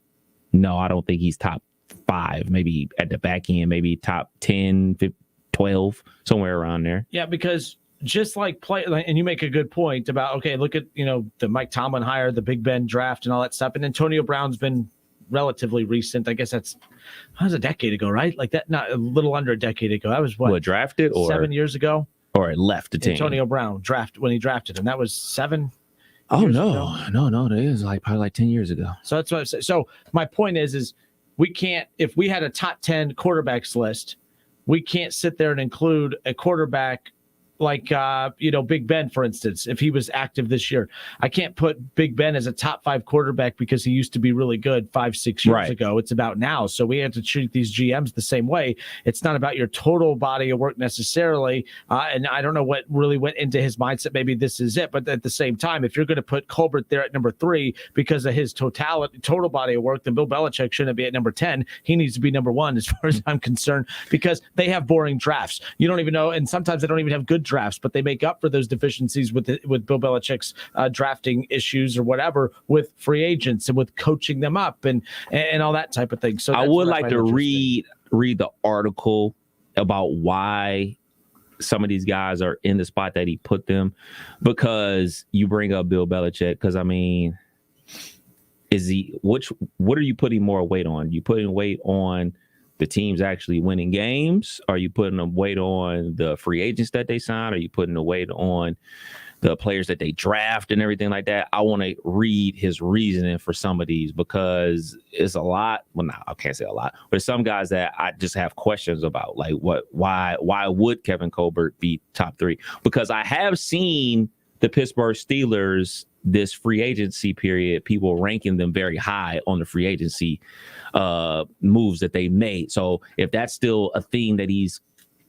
no, I don't think he's top 5, maybe at the back end, maybe top 10, 15, 12, somewhere around there.
Yeah, because just like and you make a good point about, okay, look at, the Mike Tomlin hire, the Big Ben draft and all that stuff. And Antonio Brown's been relatively recent. I guess that was a decade ago, right? Like that, not a little under a decade ago. That was what
drafted or
7 years ago?
Or it left the team.
Antonio Brown when he drafted him. That was 7
Oh no, it is probably like 10 years ago.
So that's what I said. So my point is we can't, if we had a top 10 quarterbacks list, we can't sit there and include a quarterback like, Big Ben, for instance, if he was active this year. I can't put Big Ben as a top 5 quarterback because he used to be really good 5-6 years ago. It's about now. So we have to treat these GMs the same way. It's not about your total body of work necessarily. And I don't know what really went into his mindset. Maybe this is it. But at the same time, if you're going to put Colbert there at number 3 because of his total body of work, then Bill Belichick shouldn't be at number 10. He needs to be number 1 as far as I'm concerned, because they have boring drafts. You don't even know. And sometimes they don't even have good drafts, but they make up for those deficiencies with Bill Belichick's drafting issues or whatever with free agents and with coaching them up and all that type of thing. So
I would like to read the article about why some of these guys are in the spot that he put them, because you bring up Bill Belichick. Because I mean, what are you putting more weight on? You putting weight on the team's actually winning games? Are you putting a weight on the free agents that they sign? Are you putting a weight on the players that they draft and everything like that? I want to read his reasoning for some of these because it's a lot. Well, no, I can't say a lot, but some guys that I just have questions about, like why would Kevin Colbert be top 3? Because I have seen the Pittsburgh Steelers this free agency period, people ranking them very high on the free agency moves that they made. So if that's still a thing that he's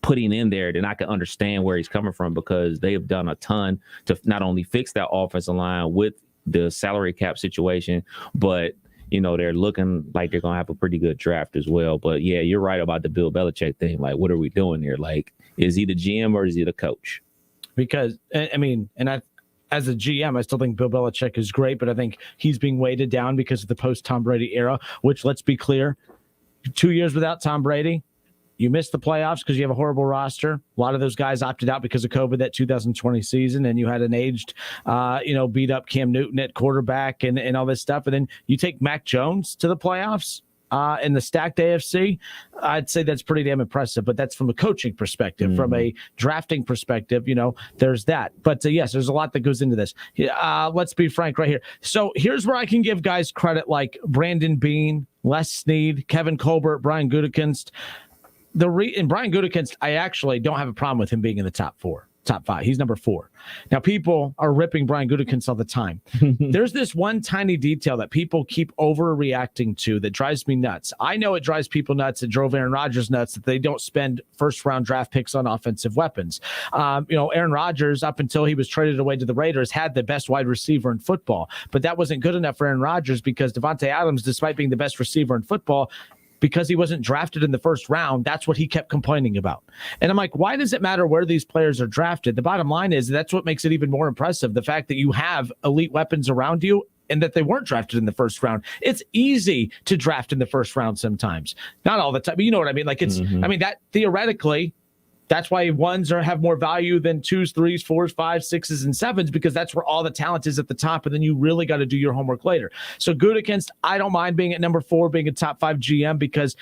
putting in there, then I can understand where he's coming from, because they have done a ton to not only fix that offensive line with the salary cap situation, but they're looking like they're going to have a pretty good draft as well. But yeah, you're right about the Bill Belichick thing. Like, what are we doing here? Like, is he the GM or is he the coach?
Because as a GM, I still think Bill Belichick is great, but I think he's being weighted down because of the post-Tom Brady era, which, let's be clear, 2 years without Tom Brady, you missed the playoffs because you have a horrible roster. A lot of those guys opted out because of COVID that 2020 season, and you had an aged, beat up Cam Newton at quarterback and all this stuff. And then you take Mac Jones to the playoffs. In the stacked AFC, I'd say that's pretty damn impressive, but that's from a coaching perspective. From a drafting perspective, there's that. But yes, there's a lot that goes into this. Let's be frank right here. So here's where I can give guys credit like Brandon Beane, Les Snead, Kevin Colbert, Brian Gutekunst. And Brian Gutekunst, I actually don't have a problem with him being in the top 5. He's number 4. Now, people are ripping Brian Gutekunst all the time. There's this one tiny detail that people keep overreacting to that drives me nuts. I know it drives people nuts. It drove Aaron Rodgers nuts that they don't spend first-round draft picks on offensive weapons. Aaron Rodgers, up until he was traded away to the Raiders, had the best wide receiver in football. But that wasn't good enough for Aaron Rodgers because Devontae Adams, despite being the best receiver in football, because he wasn't drafted in the first round, that's what he kept complaining about. And I'm like, why does it matter where these players are drafted? The bottom line is that's what makes it even more impressive. The fact that you have elite weapons around you and that they weren't drafted in the first round. It's easy to draft in the first round sometimes. Not all the time, but you know what I mean? Like that theoretically, that's why 1s have more value than 2s, 3s, 4s, 5s, 6s, and 7s, because that's where all the talent is at the top, and then you really got to do your homework later. So Gutekunst, I don't mind being at number 4, being a top 5 GM, because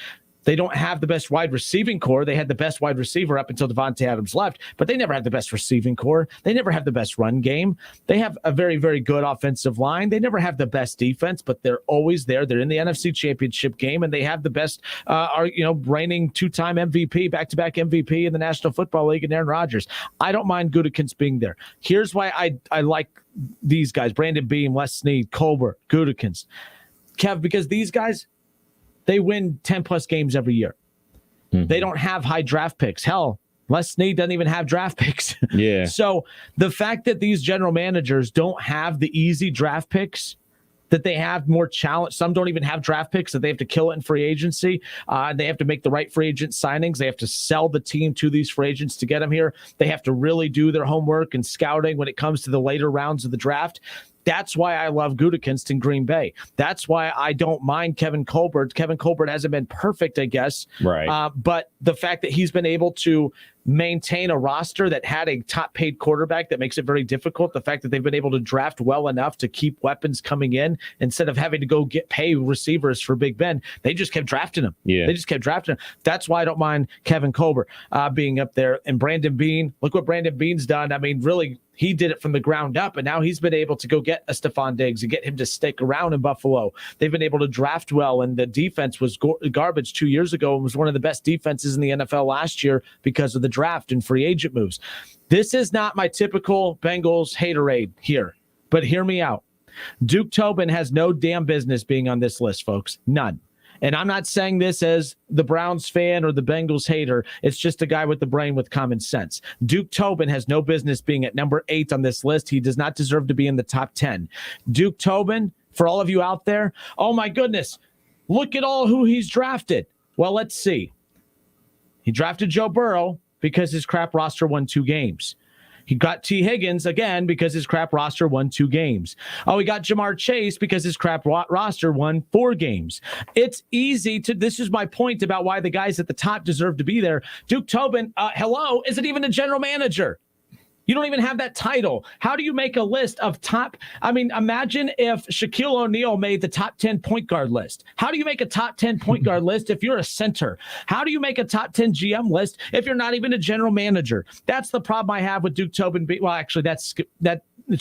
They don't have the best wide receiving core. They had the best wide receiver up until Devontae Adams left, but they never had the best receiving core. They never have the best run game. They have a very, very good offensive line. They never have the best defense, but they're always there. They're in the NFC Championship game, and they have the best, reigning two-time MVP, back-to-back MVP in the National Football League, and Aaron Rodgers. I don't mind Gutekunst being there. Here's why I like these guys: Brandon Beam, Les Snead, Colbert, Gutekunst. Kev, because these guys, they win 10-plus games every year. Mm-hmm. They don't have high draft picks. Hell, Les Snead doesn't even have draft picks.
Yeah.
So the fact that these general managers don't have the easy draft picks, that they have more challenge. Some don't even have draft picks, that they have to kill it in free agency. They have to make the right free agent signings. They have to sell the team to these free agents to get them here. They have to really do their homework and scouting when it comes to the later rounds of the draft. That's why I love Gutekunst in Green Bay. That's why I don't mind Kevin Colbert. Kevin Colbert hasn't been perfect, I guess.
Right.
But the fact that he's been able to maintain a roster that had a top-paid quarterback that makes it very difficult. The fact that they've been able to draft well enough to keep weapons coming in instead of having to go pay receivers for Big Ben. They just kept drafting them.
Yeah.
They just kept drafting them. That's why I don't mind Kevin Colbert being up there. And Brandon Bean, look what Brandon Bean's done. I mean, really, he did it from the ground up, and now he's been able to go get a Stephon Diggs and get him to stick around in Buffalo. They've been able to draft well, and the defense was garbage 2 years ago and was one of the best defenses in the NFL last year because of the draft and free agent moves. This is not my typical Bengals haterade here, but hear me out. Duke Tobin has no damn business being on this list, folks. None. And I'm not saying this as the Browns fan or the Bengals hater. It's just a guy with the brain with common sense. Duke Tobin has no business being at number 8 on this list. He does not deserve to be in the top 10. Duke Tobin, for all of you out there, oh my goodness, look at all who he's drafted. Well, let's see. He drafted Joe Burrow because his crap roster won 2 games. He got T. Higgins again because his crap roster won 2 games. Oh, he got Jamar Chase because his crap roster won 4 games. It's easy to, this is my point about why the guys at the top deserve to be there. Duke Tobin, hello, isn't even a general manager. You don't even have that title. How do you make a list of top? I mean, imagine if Shaquille O'Neal made the top 10 point guard list. How do you make a top 10 point guard list if you're a center? How do you make a top 10 GM list if you're not even a general manager? That's the problem I have with Duke Tobin. Well, actually, it's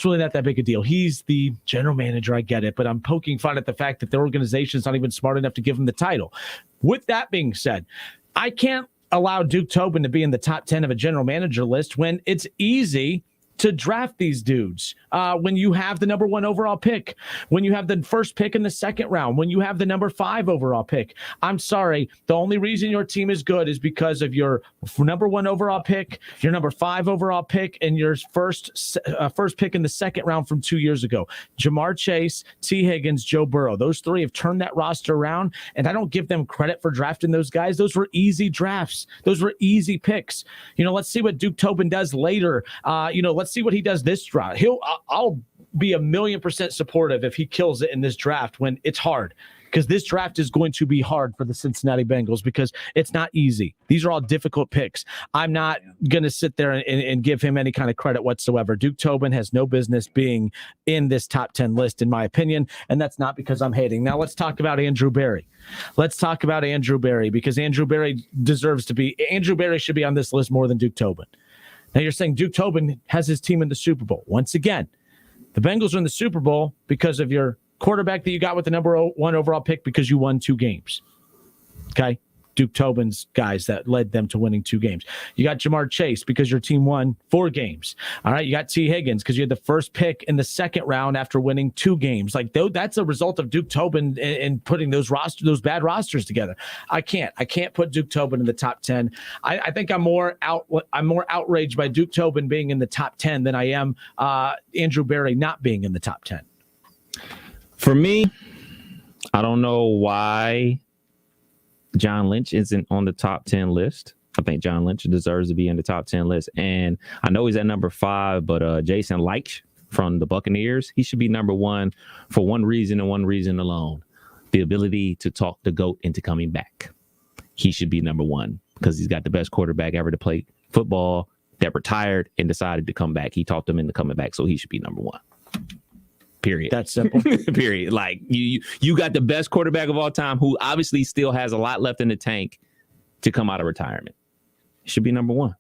really not that big a deal. He's the general manager. I get it, but I'm poking fun at the fact that the organization's not even smart enough to give him the title. With that being said, I can't allow Duke Tobin to be in the top 10 of a general manager list when it's easy to draft these dudes. When you have the number 1 overall pick, when you have the first pick in the second round, when you have the number 5 overall pick. I'm sorry. The only reason your team is good is because of your number 1 overall pick, your number 5 overall pick, and your first pick in the second round from 2 years ago. Jamar Chase, T. Higgins, Joe Burrow. Those 3 have turned that roster around, and I don't give them credit for drafting those guys. Those were easy drafts. Those were easy picks. Let's see what Duke Tobin does later. Let's see what he does this draft. I'll be 1,000,000% supportive if he kills it in this draft when it's hard, because this draft is going to be hard for the Cincinnati Bengals because it's not easy. These are all difficult picks. I'm not going to sit there and give him any kind of credit whatsoever. Duke Tobin has no business being in this top 10 list, in my opinion, and that's not because I'm hating. Now let's talk about Andrew Berry. Let's talk about Andrew Berry, because Andrew Berry should be on this list more than Duke Tobin. Now you're saying Duke Tobin has his team in the Super Bowl. Once again, the Bengals are in the Super Bowl because of your quarterback that you got with the number 1 overall pick because you won 2 games. Okay? Duke Tobin's guys that led them to winning 2 games. You got Jamar Chase because your team won 4 games. All right, you got T. Higgins because you had the first pick in the second round after winning 2 games. Like, that's a result of Duke Tobin and putting those bad rosters together. I can't put Duke Tobin in the top 10. I think I'm more outraged by Duke Tobin being in the top 10 than I am Andrew Berry not being in the top 10.
For me, I don't know why John Lynch isn't on the top 10 list. I think John Lynch deserves to be in the top 10 list. And I know he's at number 5, but Jason Leitch from the Buccaneers, he should be number 1 for one reason and one reason alone: the ability to talk the GOAT into coming back. He should be number 1 because he's got the best quarterback ever to play football that retired and decided to come back. He talked him into coming back, so he should be number 1. Period.
That's simple.
Period. Like you got the best quarterback of all time who obviously still has a lot left in the tank to come out of retirement. Should be number one.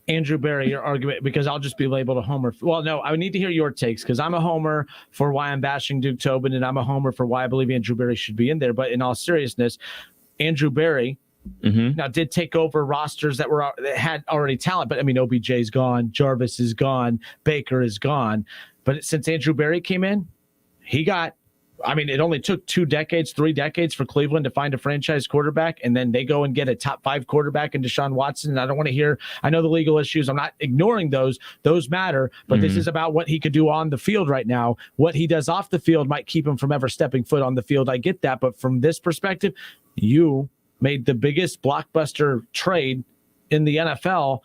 Andrew Berry, your argument, because I'll just be labeled a homer. Well, no, I would need to hear your takes because I'm a homer for why I'm bashing Duke Tobin, and I'm a homer for why I believe Andrew Berry should be in there. But in all seriousness, Andrew Berry now did take over rosters that had already talent. But I mean, OBJ's gone, Jarvis is gone, Baker is gone. But since Andrew Berry came in, it only took 3 decades for Cleveland to find a franchise quarterback, and then they go and get a top 5 quarterback in Deshaun Watson. And I don't want to hear, I know the legal issues. I'm not ignoring those. Those matter, but this is about what he could do on the field right now. What he does off the field might keep him from ever stepping foot on the field. I get that. But from this perspective, you made the biggest blockbuster trade in the NFL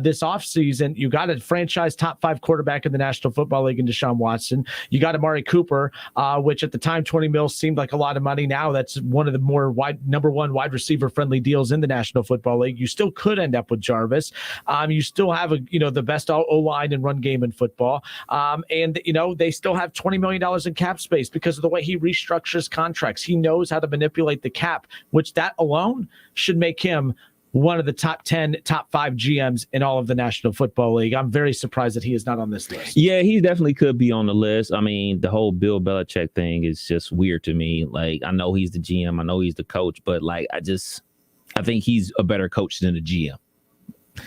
this offseason. You got a franchise top 5 quarterback in the National Football League in Deshaun Watson. You got Amari Cooper, which at the time, $20 million seemed like a lot of money. Now that's one of the more number one wide receiver friendly deals in the National Football League. You still could end up with Jarvis. You still have the best O-line and run game in football. And they still have $20 million in cap space because of the way he restructures contracts. He knows how to manipulate the cap, which that alone should make him one of the top 10, top 5 GMs in all of the National Football League. I'm very surprised that he is not on this list.
Yeah, he definitely could be on the list. I mean, the whole Bill Belichick thing is just weird to me. Like, I know he's the GM, I know he's the coach, but like, I think he's a better coach than the GM.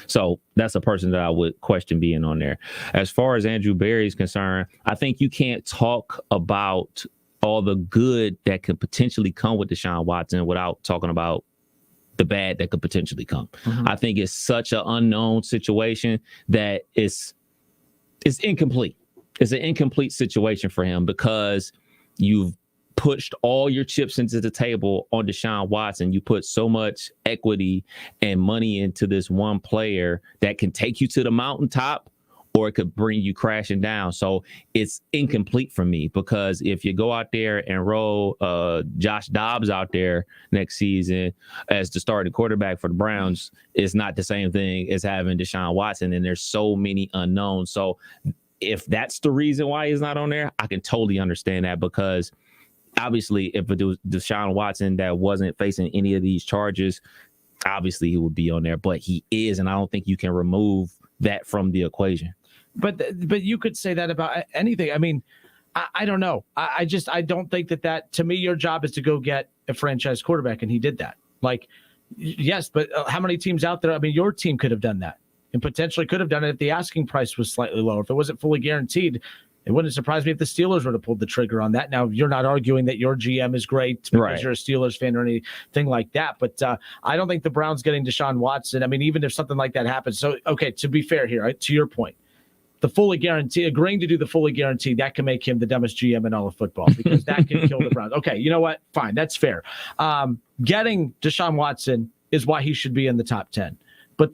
So that's a person that I would question being on there. As far as Andrew Berry is concerned, I think you can't talk about all the good that could potentially come with Deshaun Watson without talking about the bad that could potentially come. I think it's such an unknown situation that it's incomplete. It's an incomplete situation for him because you've pushed all your chips into the table on Deshaun Watson. You put so much equity and money into this one player that can take you to the mountaintop, or it could bring you crashing down. So it's incomplete for me because if you go out there and roll Josh Dobbs out there next season as the starting quarterback for the Browns, it's not the same thing as having Deshaun Watson. And there's so many unknowns. So if that's the reason why he's not on there, I can totally understand that because obviously if it was Deshaun Watson that wasn't facing any of these charges, obviously he would be on there, but he is. And I don't think you can remove that from the equation.
But you could say that about anything. I mean, I don't know. I don't think that to me, your job is to go get a franchise quarterback. And he did that. Like, yes, but how many teams out there? I mean, your team could have done that and potentially could have done it if the asking price was slightly lower. If it wasn't fully guaranteed, it wouldn't surprise me if the Steelers would have pulled the trigger on that. Now, you're not arguing that your GM is great because you're a Steelers fan or anything like that. But I don't think the Browns getting Deshaun Watson. I mean, even if something like that happens. So, okay, to be fair here, right, to your point, the fully guaranteed, agreeing to do the fully guaranteed, that can make him the dumbest GM in all of football because that can kill the Browns. Okay, you know what? Fine, that's fair. Getting Deshaun Watson is why he should be in the top 10. But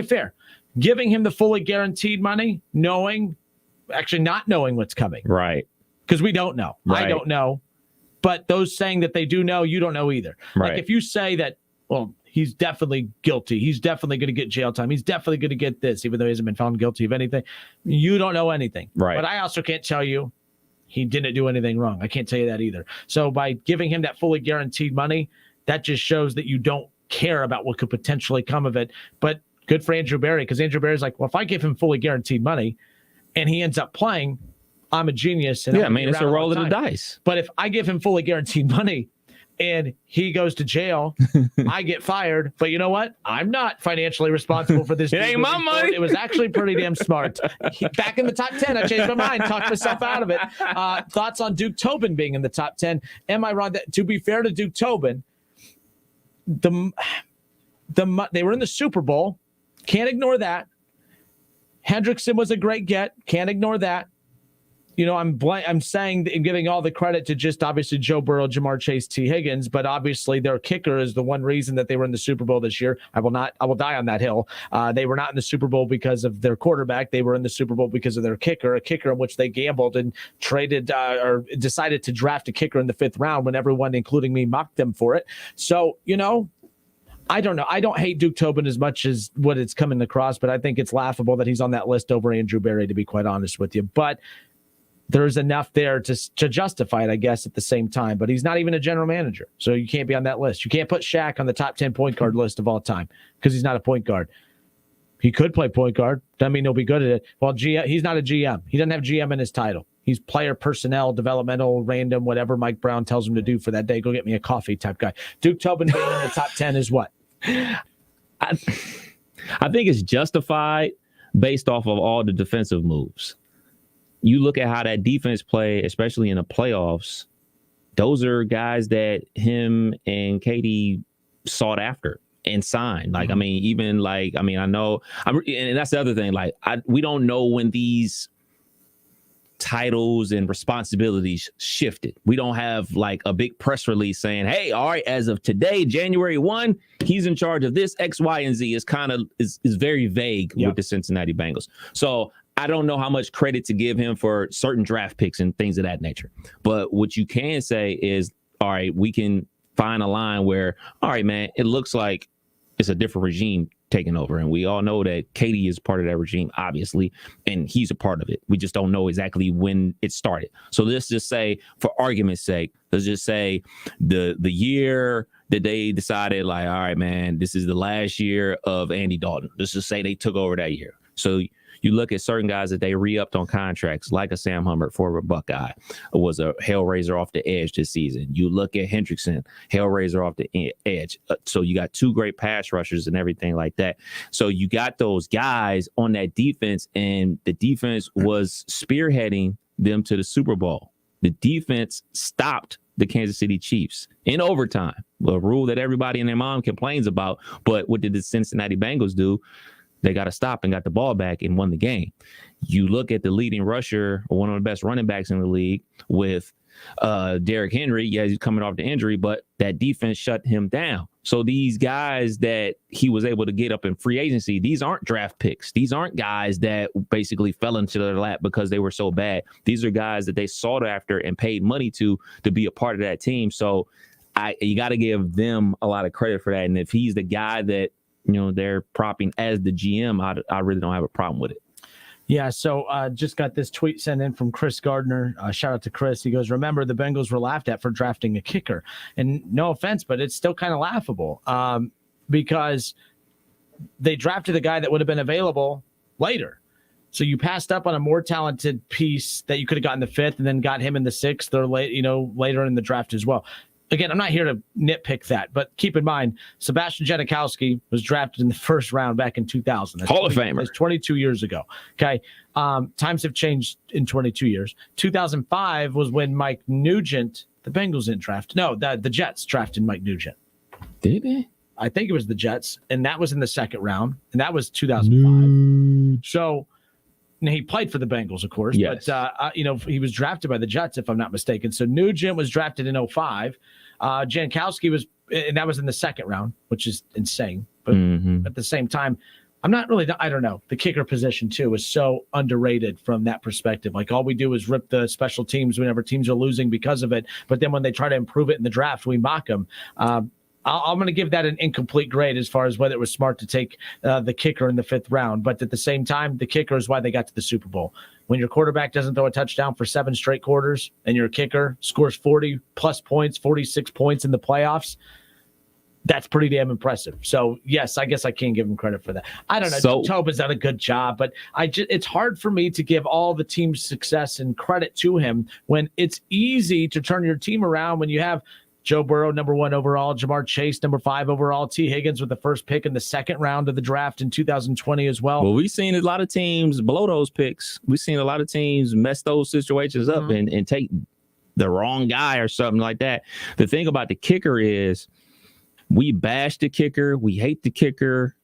fair. Giving him the fully guaranteed money, not knowing what's coming.
Right.
Because we don't know. Right. I don't know. But those saying that they do know, you don't know either.
Right.
Like if you say that, well, he's definitely guilty. He's definitely going to get jail time. He's definitely going to get this, even though he hasn't been found guilty of anything. You don't know anything.
Right.
But I also can't tell you he didn't do anything wrong. I can't tell you that either. So by giving him that fully guaranteed money, that just shows that you don't care about what could potentially come of it. But good for Andrew Berry, because Andrew Berry's like, well, if I give him fully guaranteed money and he ends up playing, I'm a genius. And
it's a roll of the dice.
But if I give him fully guaranteed money and he goes to jail, I get fired. But you know what? I'm not financially responsible for this.
It ain't my money.
It was actually pretty damn smart. Back in the top 10, I changed my mind, talked myself out of it. Thoughts on Duke Tobin being in the top 10? Am I wrong? To be fair to Duke Tobin, they were in the Super Bowl. Can't ignore that. Hendrickson was a great get. Can't ignore that. You know, I'm saying and giving all the credit to just obviously Joe Burrow, Jamar Chase, T. Higgins, but obviously their kicker is the one reason that they were in the Super Bowl this year. I will die on that hill. They were not in the Super Bowl because of their quarterback. They were in the Super Bowl because of their kicker, a kicker in which they gambled and traded or decided to draft a kicker in the 5th round when everyone, including me, mocked them for it. So, you know, I don't know. I don't hate Duke Tobin as much as what it's coming across, but I think it's laughable that he's on that list over Andrew Berry, to be quite honest with you. But there's enough there to justify it, I guess, at the same time. But he's not even a general manager, so you can't be on that list. You can't put Shaq on the top 10 point guard list of all time because he's not a point guard. He could play point guard. Doesn't mean he'll be good at it. Well, he's not a GM. He doesn't have GM in his title. He's player, personnel, developmental, random, whatever Mike Brown tells him to do for that day. Go get me a coffee type guy. Duke Tobin being in the top 10 is what?
I think it's justified based off of all the defensive moves. You look at how that defense play, especially in the playoffs. Those are guys that him and Katie sought after and signed. Like, I know, and that's the other thing. Like, we don't know when these titles and responsibilities shifted. We don't have like a big press release saying, hey, all right, as of today, January 1, he's in charge of this X, Y, and Z. Is very vague with the Cincinnati Bengals. So I don't know how much credit to give him for certain draft picks and things of that nature. But what you can say is, all right, we can find a line where, all right, man, it looks like it's a different regime taking over. And we all know that Katie is part of that regime, obviously, and he's a part of it. We just don't know exactly when it started. So let's just say, for argument's sake, let's just say the year that they decided, like, all right, man, this is the last year of Andy Dalton. Let's just say they took over that year. So you look at certain guys that they re-upped on contracts, like a Sam Hubbard, former Buckeye, was a hellraiser off the edge this season. You look at Hendrickson, hellraiser off the edge. So you got two great pass rushers and everything like that. So you got those guys on that defense, and the defense was spearheading them to the Super Bowl. The defense stopped the Kansas City Chiefs in overtime, a rule that everybody and their mom complains about. But what did the Cincinnati Bengals do? They got to stop and got the ball back and won the game. You look at the leading rusher, or one of the best running backs in the league, with Derrick Henry. Yeah, he's coming off the injury, but that defense shut him down. So these guys that he was able to get up in free agency, these aren't draft picks. These aren't guys that basically fell into their lap because they were so bad. These are guys that they sought after and paid money to be a part of that team. So you got to give them a lot of credit for that. And if he's the guy that, they're propping as the GM, I really don't have a problem with it.
Yeah, so just got this tweet sent in from Chris Gardner. Shout out to Chris. He goes, remember, the Bengals were laughed at for drafting a kicker. And no offense, but it's still kind of laughable because they drafted a guy that would have been available later. So you passed up on a more talented piece that you could have gotten the fifth and then got him in the sixth or later in the draft as well. Again, I'm not here to nitpick that, but keep in mind, Sebastian Janikowski was drafted in the first round back in 2000. That's
Hall of Famer.
That's 22 years ago. Okay. Times have changed in 22 years. 2005 was when Mike Nugent, the Bengals didn't draft. No, the Jets drafted Mike Nugent.
Did they?
I think it was the Jets, and that was in the second round, and that was So he played for the Bengals, of course,
yes.
But he was drafted by the Jets, if I'm not mistaken. So Nugent was drafted in 2005. Jankowski was, and that was in the second round, which is insane. But at the same time, I don't know. The kicker position too is so underrated from that perspective. Like, all we do is rip the special teams whenever teams are losing because of it. But then when they try to improve it in the draft, we mock them. I'm going to give that an incomplete grade as far as whether it was smart to take the kicker in the fifth round. But at the same time, the kicker is why they got to the Super Bowl. When your quarterback doesn't throw a touchdown for 7 straight quarters and your kicker scores 40-plus points, 46 points in the playoffs, that's pretty damn impressive. So, yes, I guess I can't give him credit for that. I don't know.
So,
Tobin's done a good job, but it's hard for me to give all the team's success and credit to him when it's easy to turn your team around when you have Joe Burrow, number 1 overall, Jamar Chase, number 5 overall, T. Higgins with the first pick in the second round of the draft in 2020 as well.
Well, we've seen a lot of teams blow those picks. We've seen a lot of teams mess those situations up and take the wrong guy or something like that. The thing about the kicker is we bash the kicker, we hate the kicker,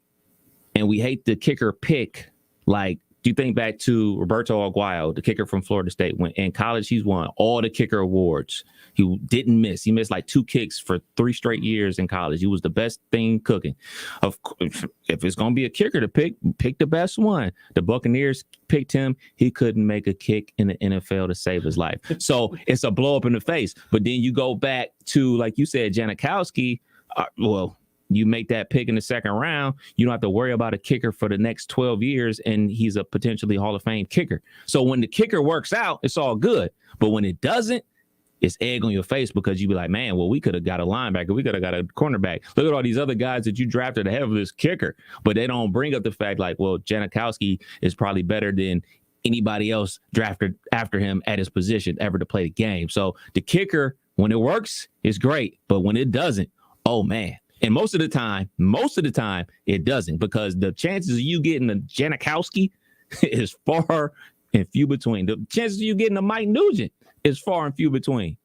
and we hate the kicker pick. Like, do you think back to Roberto Aguayo, the kicker from Florida State? When in college, he's won all the kicker awards. He didn't miss. He missed like 2 kicks for 3 straight years in college. He was the best thing cooking. Of course, if it's going to be a kicker to pick the best one. The Buccaneers picked him. He couldn't make a kick in the NFL to save his life. So it's a blow up in the face. But then you go back to, like you said, Janikowski. you make that pick in the second round, you don't have to worry about a kicker for the next 12 years, and he's a potentially Hall of Fame kicker. So when the kicker works out, it's all good. But when it doesn't, it's egg on your face, because you be like, man, well, we could have got a linebacker. We could have got a cornerback. Look at all these other guys that you drafted ahead of this kicker. But they don't bring up the fact like, well, Janikowski is probably better than anybody else drafted after him at his position ever to play the game. So the kicker, when it works, is great. But when it doesn't, oh, man. And most of the time, it doesn't, because the chances of you getting a Janikowski is far and few between. The chances of you getting a Mike Nugent is far and few between.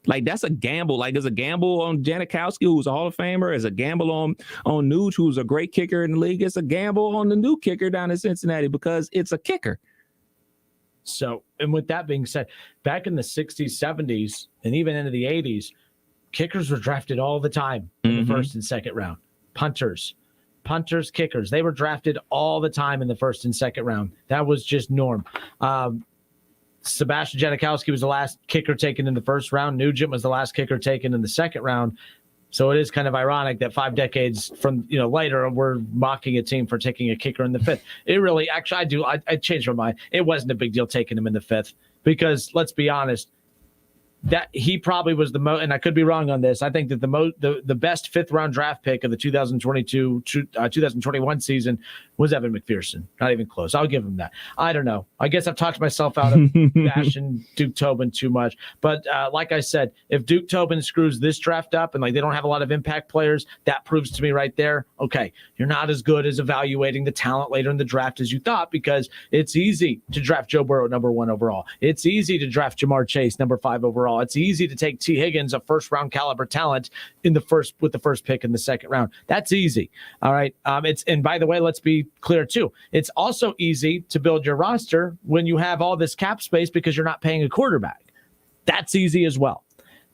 Like, that's a gamble. Like, there's a gamble on Janikowski, who's a Hall of Famer. There's a gamble on Nuge, who's a great kicker in the league. It's a gamble on the new kicker down in Cincinnati, because it's a kicker.
So, and with that being said, back in the 60s, 70s, and even into the 80s, kickers were drafted all the time in the first and second round. Punters, kickers, they were drafted all the time in the first and second round. That was just norm. Sebastian Janikowski was the last kicker taken in the first round. Nugent was the last kicker taken in the second round. So it is kind of ironic that 5 decades from later, we're mocking a team for taking a kicker in the fifth. It really, actually, I changed my mind. It wasn't a big deal taking him in the fifth, because let's be honest, that he probably was the most, and I could be wrong on this. I think that the best 5th round draft pick of the 2021 season was Evan McPherson. Not even close. I'll give him that. I don't know. I guess I've talked myself out of bashing Duke Tobin too much. But like I said, if Duke Tobin screws this draft up and they don't have a lot of impact players, that proves to me right there, okay, you're not as good as evaluating the talent later in the draft as you thought, because it's easy to draft Joe Burrow number 1 overall. It's easy to draft Jamar Chase number 5 overall. It's easy to take T. Higgins, a first-round caliber talent, with the first pick in the second round. That's easy. All right. And by the way, let's be clear too. It's also easy to build your roster when you have all this cap space because you're not paying a quarterback. That's easy as well.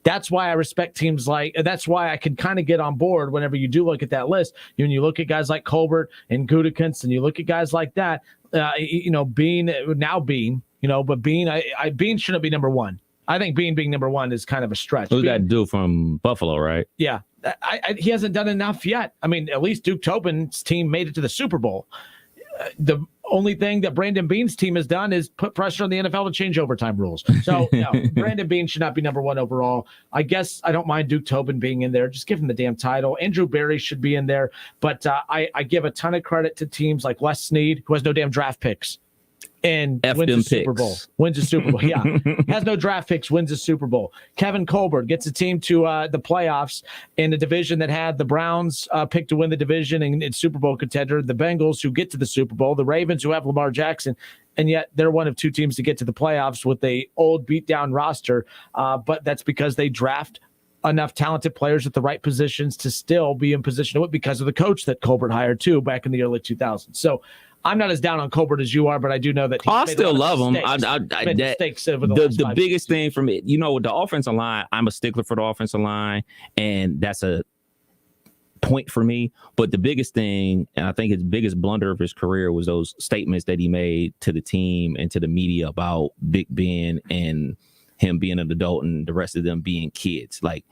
That's why I respect teams that's why I can kind of get on board whenever you do look at that list. When you look at guys like Colbert and Gutekunst, and you look at guys like that, Bean, but Bean shouldn't be number 1. I think Bean being number 1 is kind of a stretch.
We got Duke from Buffalo, right?
Yeah. He hasn't done enough yet. I mean, at least Duke Tobin's team made it to the Super Bowl. The only thing that Brandon Bean's team has done is put pressure on the NFL to change overtime rules. So, no, Brandon Bean should not be number 1 overall. I guess I don't mind Duke Tobin being in there. Just give him the damn title. Andrew Berry should be in there. But I give a ton of credit to teams like Les Snead, who has no damn draft picks, and wins a Super Bowl. Yeah. Has no draft picks, wins a Super Bowl. Kevin Colbert gets a team to the playoffs in a division that had the Browns picked to win the division and it's Super Bowl contender, the Bengals who get to the Super Bowl, the Ravens who have Lamar Jackson, and yet they're one of 2 teams to get to the playoffs with a old beat down roster. But that's because they draft enough talented players at the right positions to still be in position to win, because of the coach that Colbert hired too back in the early 2000s. So I'm not as down on Colbert as you are, but I do know that
I still love him.
Mistakes over the
biggest thing for me, with the offensive line, I'm a stickler for the offensive line, and that's a point for me. But the biggest thing, and I think his biggest blunder of his career, was those statements that he made to the team and to the media about Big Ben and him being an adult and the rest of them being kids. I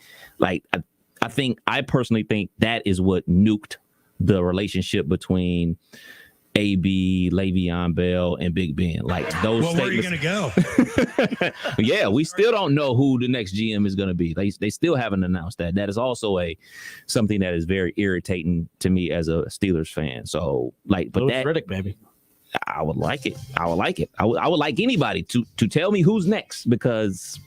personally think that is what nuked the relationship between AB, Le'Veon Bell, and Big Ben. Like those.
Well, where are you going to go?
Yeah, we still don't know who the next GM is going to be. They still haven't announced that. That is also something that is very irritating to me as a Steelers fan. So, but that
Riddick, baby.
I would like it. I would like anybody to tell me who's next, because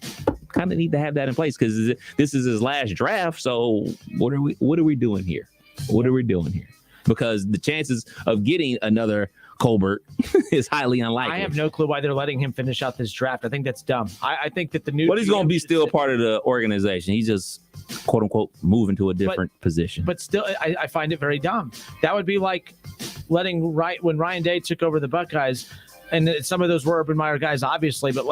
kind of need to have that in place, because this is his last draft. So what are we doing here? What are we doing here? Because the chances of getting another Colbert is highly unlikely.
I have no clue why they're letting him finish out this draft. I think that's dumb. I think that the new.
But he's going to be still part of the organization. He's just, quote unquote, moving to a different position.
But still, I find it very dumb. That would be like when Ryan Day took over the Buckeyes, and some of those were Urban Meyer guys, obviously, but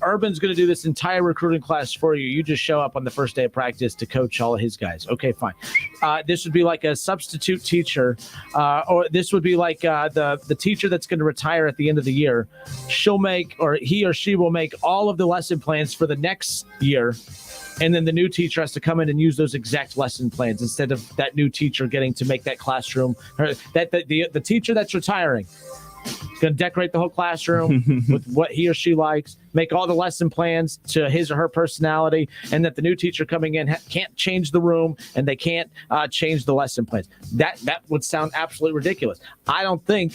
Urban's going to do this entire recruiting class for you. You just show up on the first day of practice to coach all of his guys. Okay, fine. This would be like a substitute teacher, or this would be like the teacher that's going to retire at the end of the year. He or she will make all of the lesson plans for the next year. And then the new teacher has to come in and use those exact lesson plans instead of that new teacher getting to make that classroom. The teacher that's retiring is going to decorate the whole classroom with what he or she likes, make all the lesson plans to his or her personality, and that the new teacher coming in can't change the room and they can't change the lesson plans. That would sound absolutely ridiculous. I don't think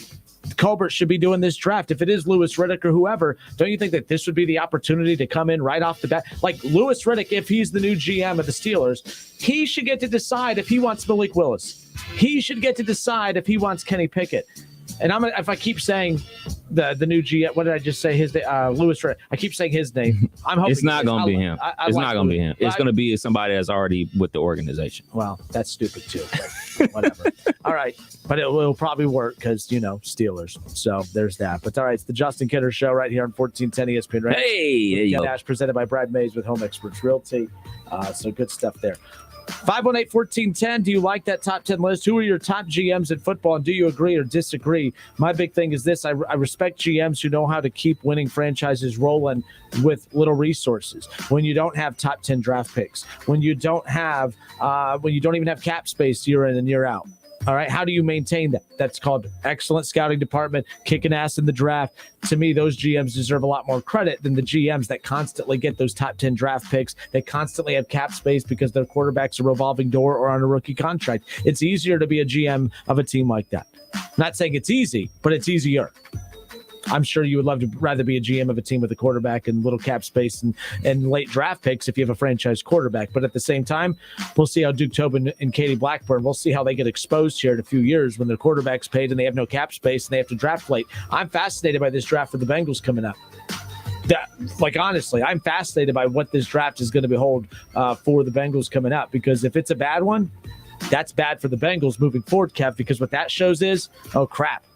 Colbert should be doing this draft. If it is Louis Riddick or whoever, don't you think that this would be the opportunity to come in right off the bat? Like Louis Riddick, if he's the new GM of the Steelers, he should get to decide if he wants Malik Willis. He should get to decide if he wants Kenny Pickett. And if I keep saying the new GM, what did I just say? His Louis Riddick. I keep saying his name. I'm hoping
it's not going to be him. It's not going to be him. It's going to be somebody that's already with the organization.
Well, that's stupid too. But whatever. All right, but it will probably work because Steelers. So there's that. But all right, it's the Justin Kidder Show right here on 1410 ESPN. Right?
Hey,
Kev Nash presented by Brad Mays with Home Experts Realty. So good stuff there. 518-1410, do you like that top 10 list? Who are your top GMs in football, and do you agree or disagree? My big thing is this. I respect GMs who know how to keep winning franchises rolling with little resources. When you don't have top 10 draft picks, when you don't even have cap space year in and year out. All right, how do you maintain that? That's called excellent scouting department, kicking ass in the draft. To me, those GMs deserve a lot more credit than the GMs that constantly get those top 10 draft picks. They constantly have cap space because their quarterback's a revolving door or on a rookie contract. It's easier to be a GM of a team like that. I'm not saying it's easy, but it's easier. I'm sure you would rather be a GM of a team with a quarterback and little cap space and late draft picks if you have a franchise quarterback. But at the same time, we'll see how Duke Tobin and Katie Blackburn, we'll see how they get exposed here in a few years when their quarterback's paid and they have no cap space and they have to draft late. I'm fascinated by this draft for the Bengals coming up. Honestly, I'm fascinated by what this draft is going to behold for the Bengals coming up, because if it's a bad one, that's bad for the Bengals moving forward, Kev, because what that shows is, oh crap.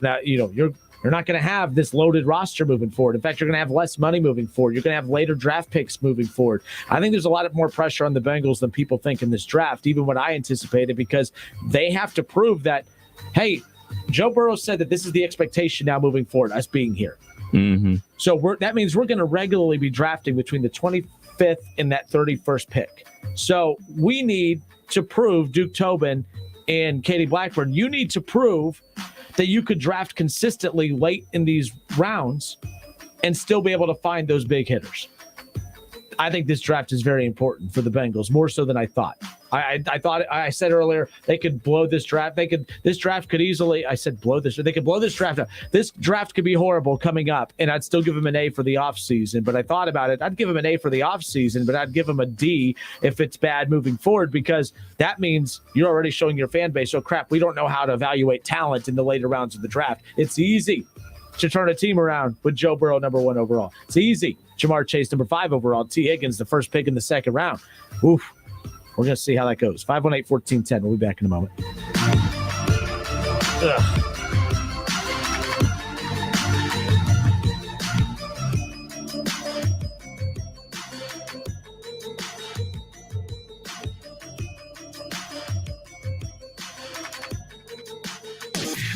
Now, you're not going to have this loaded roster moving forward. In fact, you're going to have less money moving forward. You're going to have later draft picks moving forward. I think there's a lot more pressure on the Bengals than people think in this draft, even what I anticipated, because they have to prove that, hey, Joe Burrow said that this is the expectation now moving forward, us being here.
Mm-hmm.
So that means we're going to regularly be drafting between the 25th and that 31st pick. So we need to prove, Duke Tobin and Katie Blackburn, you need to prove that you could draft consistently late in these rounds and still be able to find those big hitters. I think this draft is very important for the Bengals, more so than I thought. I said earlier they could blow this draft. This draft could easily. I said blow this. They could blow this draft up. This draft could be horrible coming up, and I'd still give them an A for the offseason. But I thought about it. I'd give them an A for the offseason, but I'd give them a D if it's bad moving forward, because that means you're already showing your fan base, oh crap, we don't know how to evaluate talent in the later rounds of the draft. It's easy to turn a team around with Joe Burrow number 1 overall. It's easy. Jamar Chase number 5 overall. T. Higgins the first pick in the second round. Oof. We're going to see how that goes. 518-1410. We'll be back in a moment. Ugh.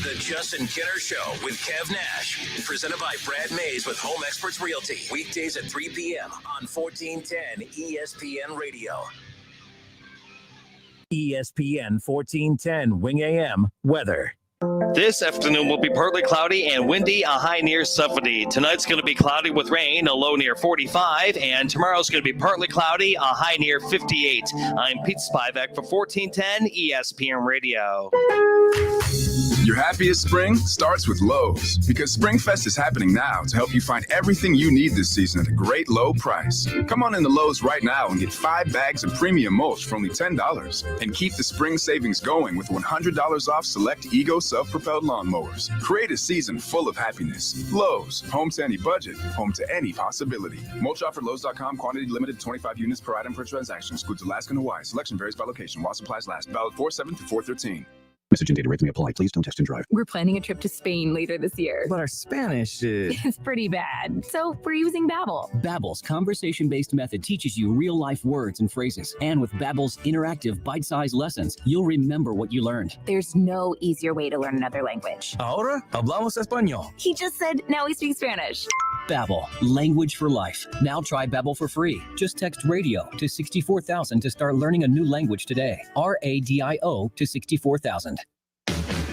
The Justin Kidder Show with Kev Nash, presented by Brad Mays with Home Experts Realty. Weekdays at 3 p.m. on 1410 ESPN Radio. ESPN 1410 Wing AM weather.
This afternoon will be partly cloudy and windy, a high near 70. Tonight's going to be cloudy with rain, a low near 45, and tomorrow's going to be partly cloudy, a high near 58. I'm Pete Spivak for 1410 ESPN Radio.
Your happiest spring starts with Lowe's, because SpringFest is happening now to help you find everything you need this season at a great low price. Come on into Lowe's right now and get 5 bags of premium mulch for only $10, and keep the spring savings going with $100 off select Ego self-propelled lawnmowers. Create a season full of happiness. Lowe's, home to any budget, home to any possibility. Mulch offered Lowe's.com, quantity limited 25 units per item per transaction, excludes Alaska and Hawaii. Selection varies by location while supplies last. Valid 4/7 through 4/13.
Message and data rate may apply. Please don't text and drive.
We're planning a trip to Spain later this year.
But our Spanish is...
It's pretty bad. So we're using Babbel.
Babbel's conversation-based method teaches you real-life words and phrases. And with Babbel's interactive, bite-sized lessons, you'll remember what you learned.
There's no easier way to learn another language.
Ahora hablamos español.
He just said, now we speak Spanish.
Babbel, language for life. Now try Babbel for free. Just text radio to 64,000 to start learning a new language today. RADIO to 64,000.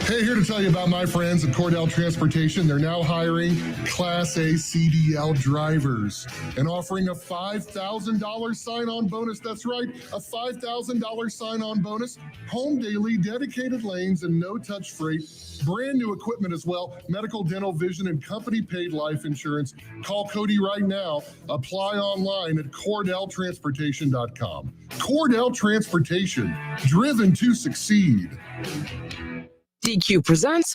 Hey, here to tell you about my friends at Cordell Transportation. They're now hiring Class A CDL drivers and offering a $5,000 sign-on bonus. That's right, a $5,000 sign-on bonus. Home daily, dedicated lanes, and no-touch freight. Brand new equipment as well. Medical, dental, vision, and company-paid life insurance. Call Cody right now. Apply online at CordellTransportation.com. Cordell Transportation, driven to succeed.
DQ presents.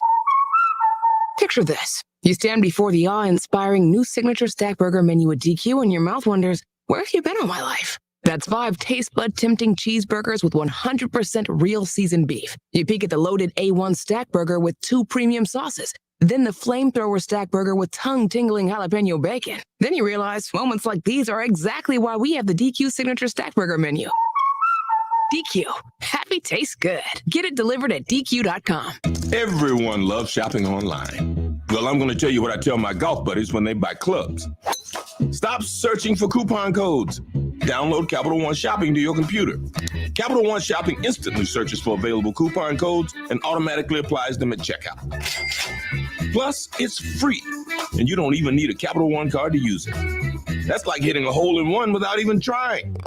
Picture this. You stand before the awe-inspiring new signature stack burger menu at DQ and your mouth wonders, where have you been all my life? That's 5 taste bud tempting cheeseburgers with 100% real seasoned beef. You peek at the loaded A1 stack burger with 2 premium sauces. Then the flamethrower stack burger with tongue-tingling jalapeno bacon. Then you realize moments like these are exactly why we have the DQ signature stack burger menu. DQ. Happy tastes good. Get it delivered at DQ.com.
Everyone loves shopping online. Well, I'm going to tell you what I tell my golf buddies when they buy clubs. Stop searching for coupon codes. Download Capital One Shopping to your computer. Capital One Shopping instantly searches for available coupon codes and automatically applies them at checkout. Plus, it's free, and you don't even need a Capital One card to use it. That's like hitting a hole in one without even trying.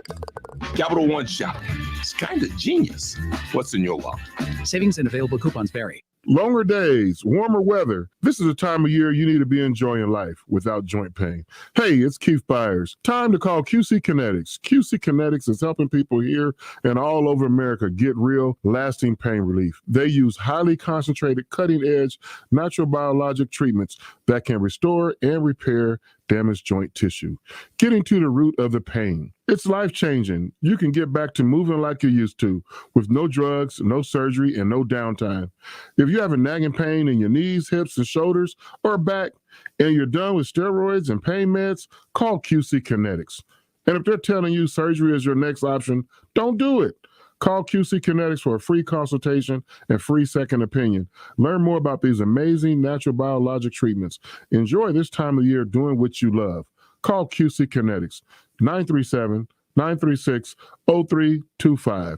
Capital One Shopping. It's kind of genius. What's in your wallet?
Savings and available coupons vary.
Longer days, warmer weather. This is the time of year you need to be enjoying life without joint pain. Hey, it's Keith Byers. Time to call QC Kinetics. QC Kinetics is helping people here and all over America get real, lasting pain relief. They use highly concentrated, cutting-edge, natural biologic treatments that can restore and repair damaged joint tissue, getting to the root of the pain. It's life-changing. You can get back to moving like you used to with no drugs, no surgery, and no downtime. If you have a nagging pain in your knees, hips, and shoulders, or back, and you're done with steroids and pain meds, call QC Kinetics. And if they're telling you surgery is your next option, don't do it. Call QC Kinetics for a free consultation and free second opinion. Learn more about these amazing natural biologic treatments. Enjoy this time of year doing what you love. Call QC Kinetics, 937-936-0325.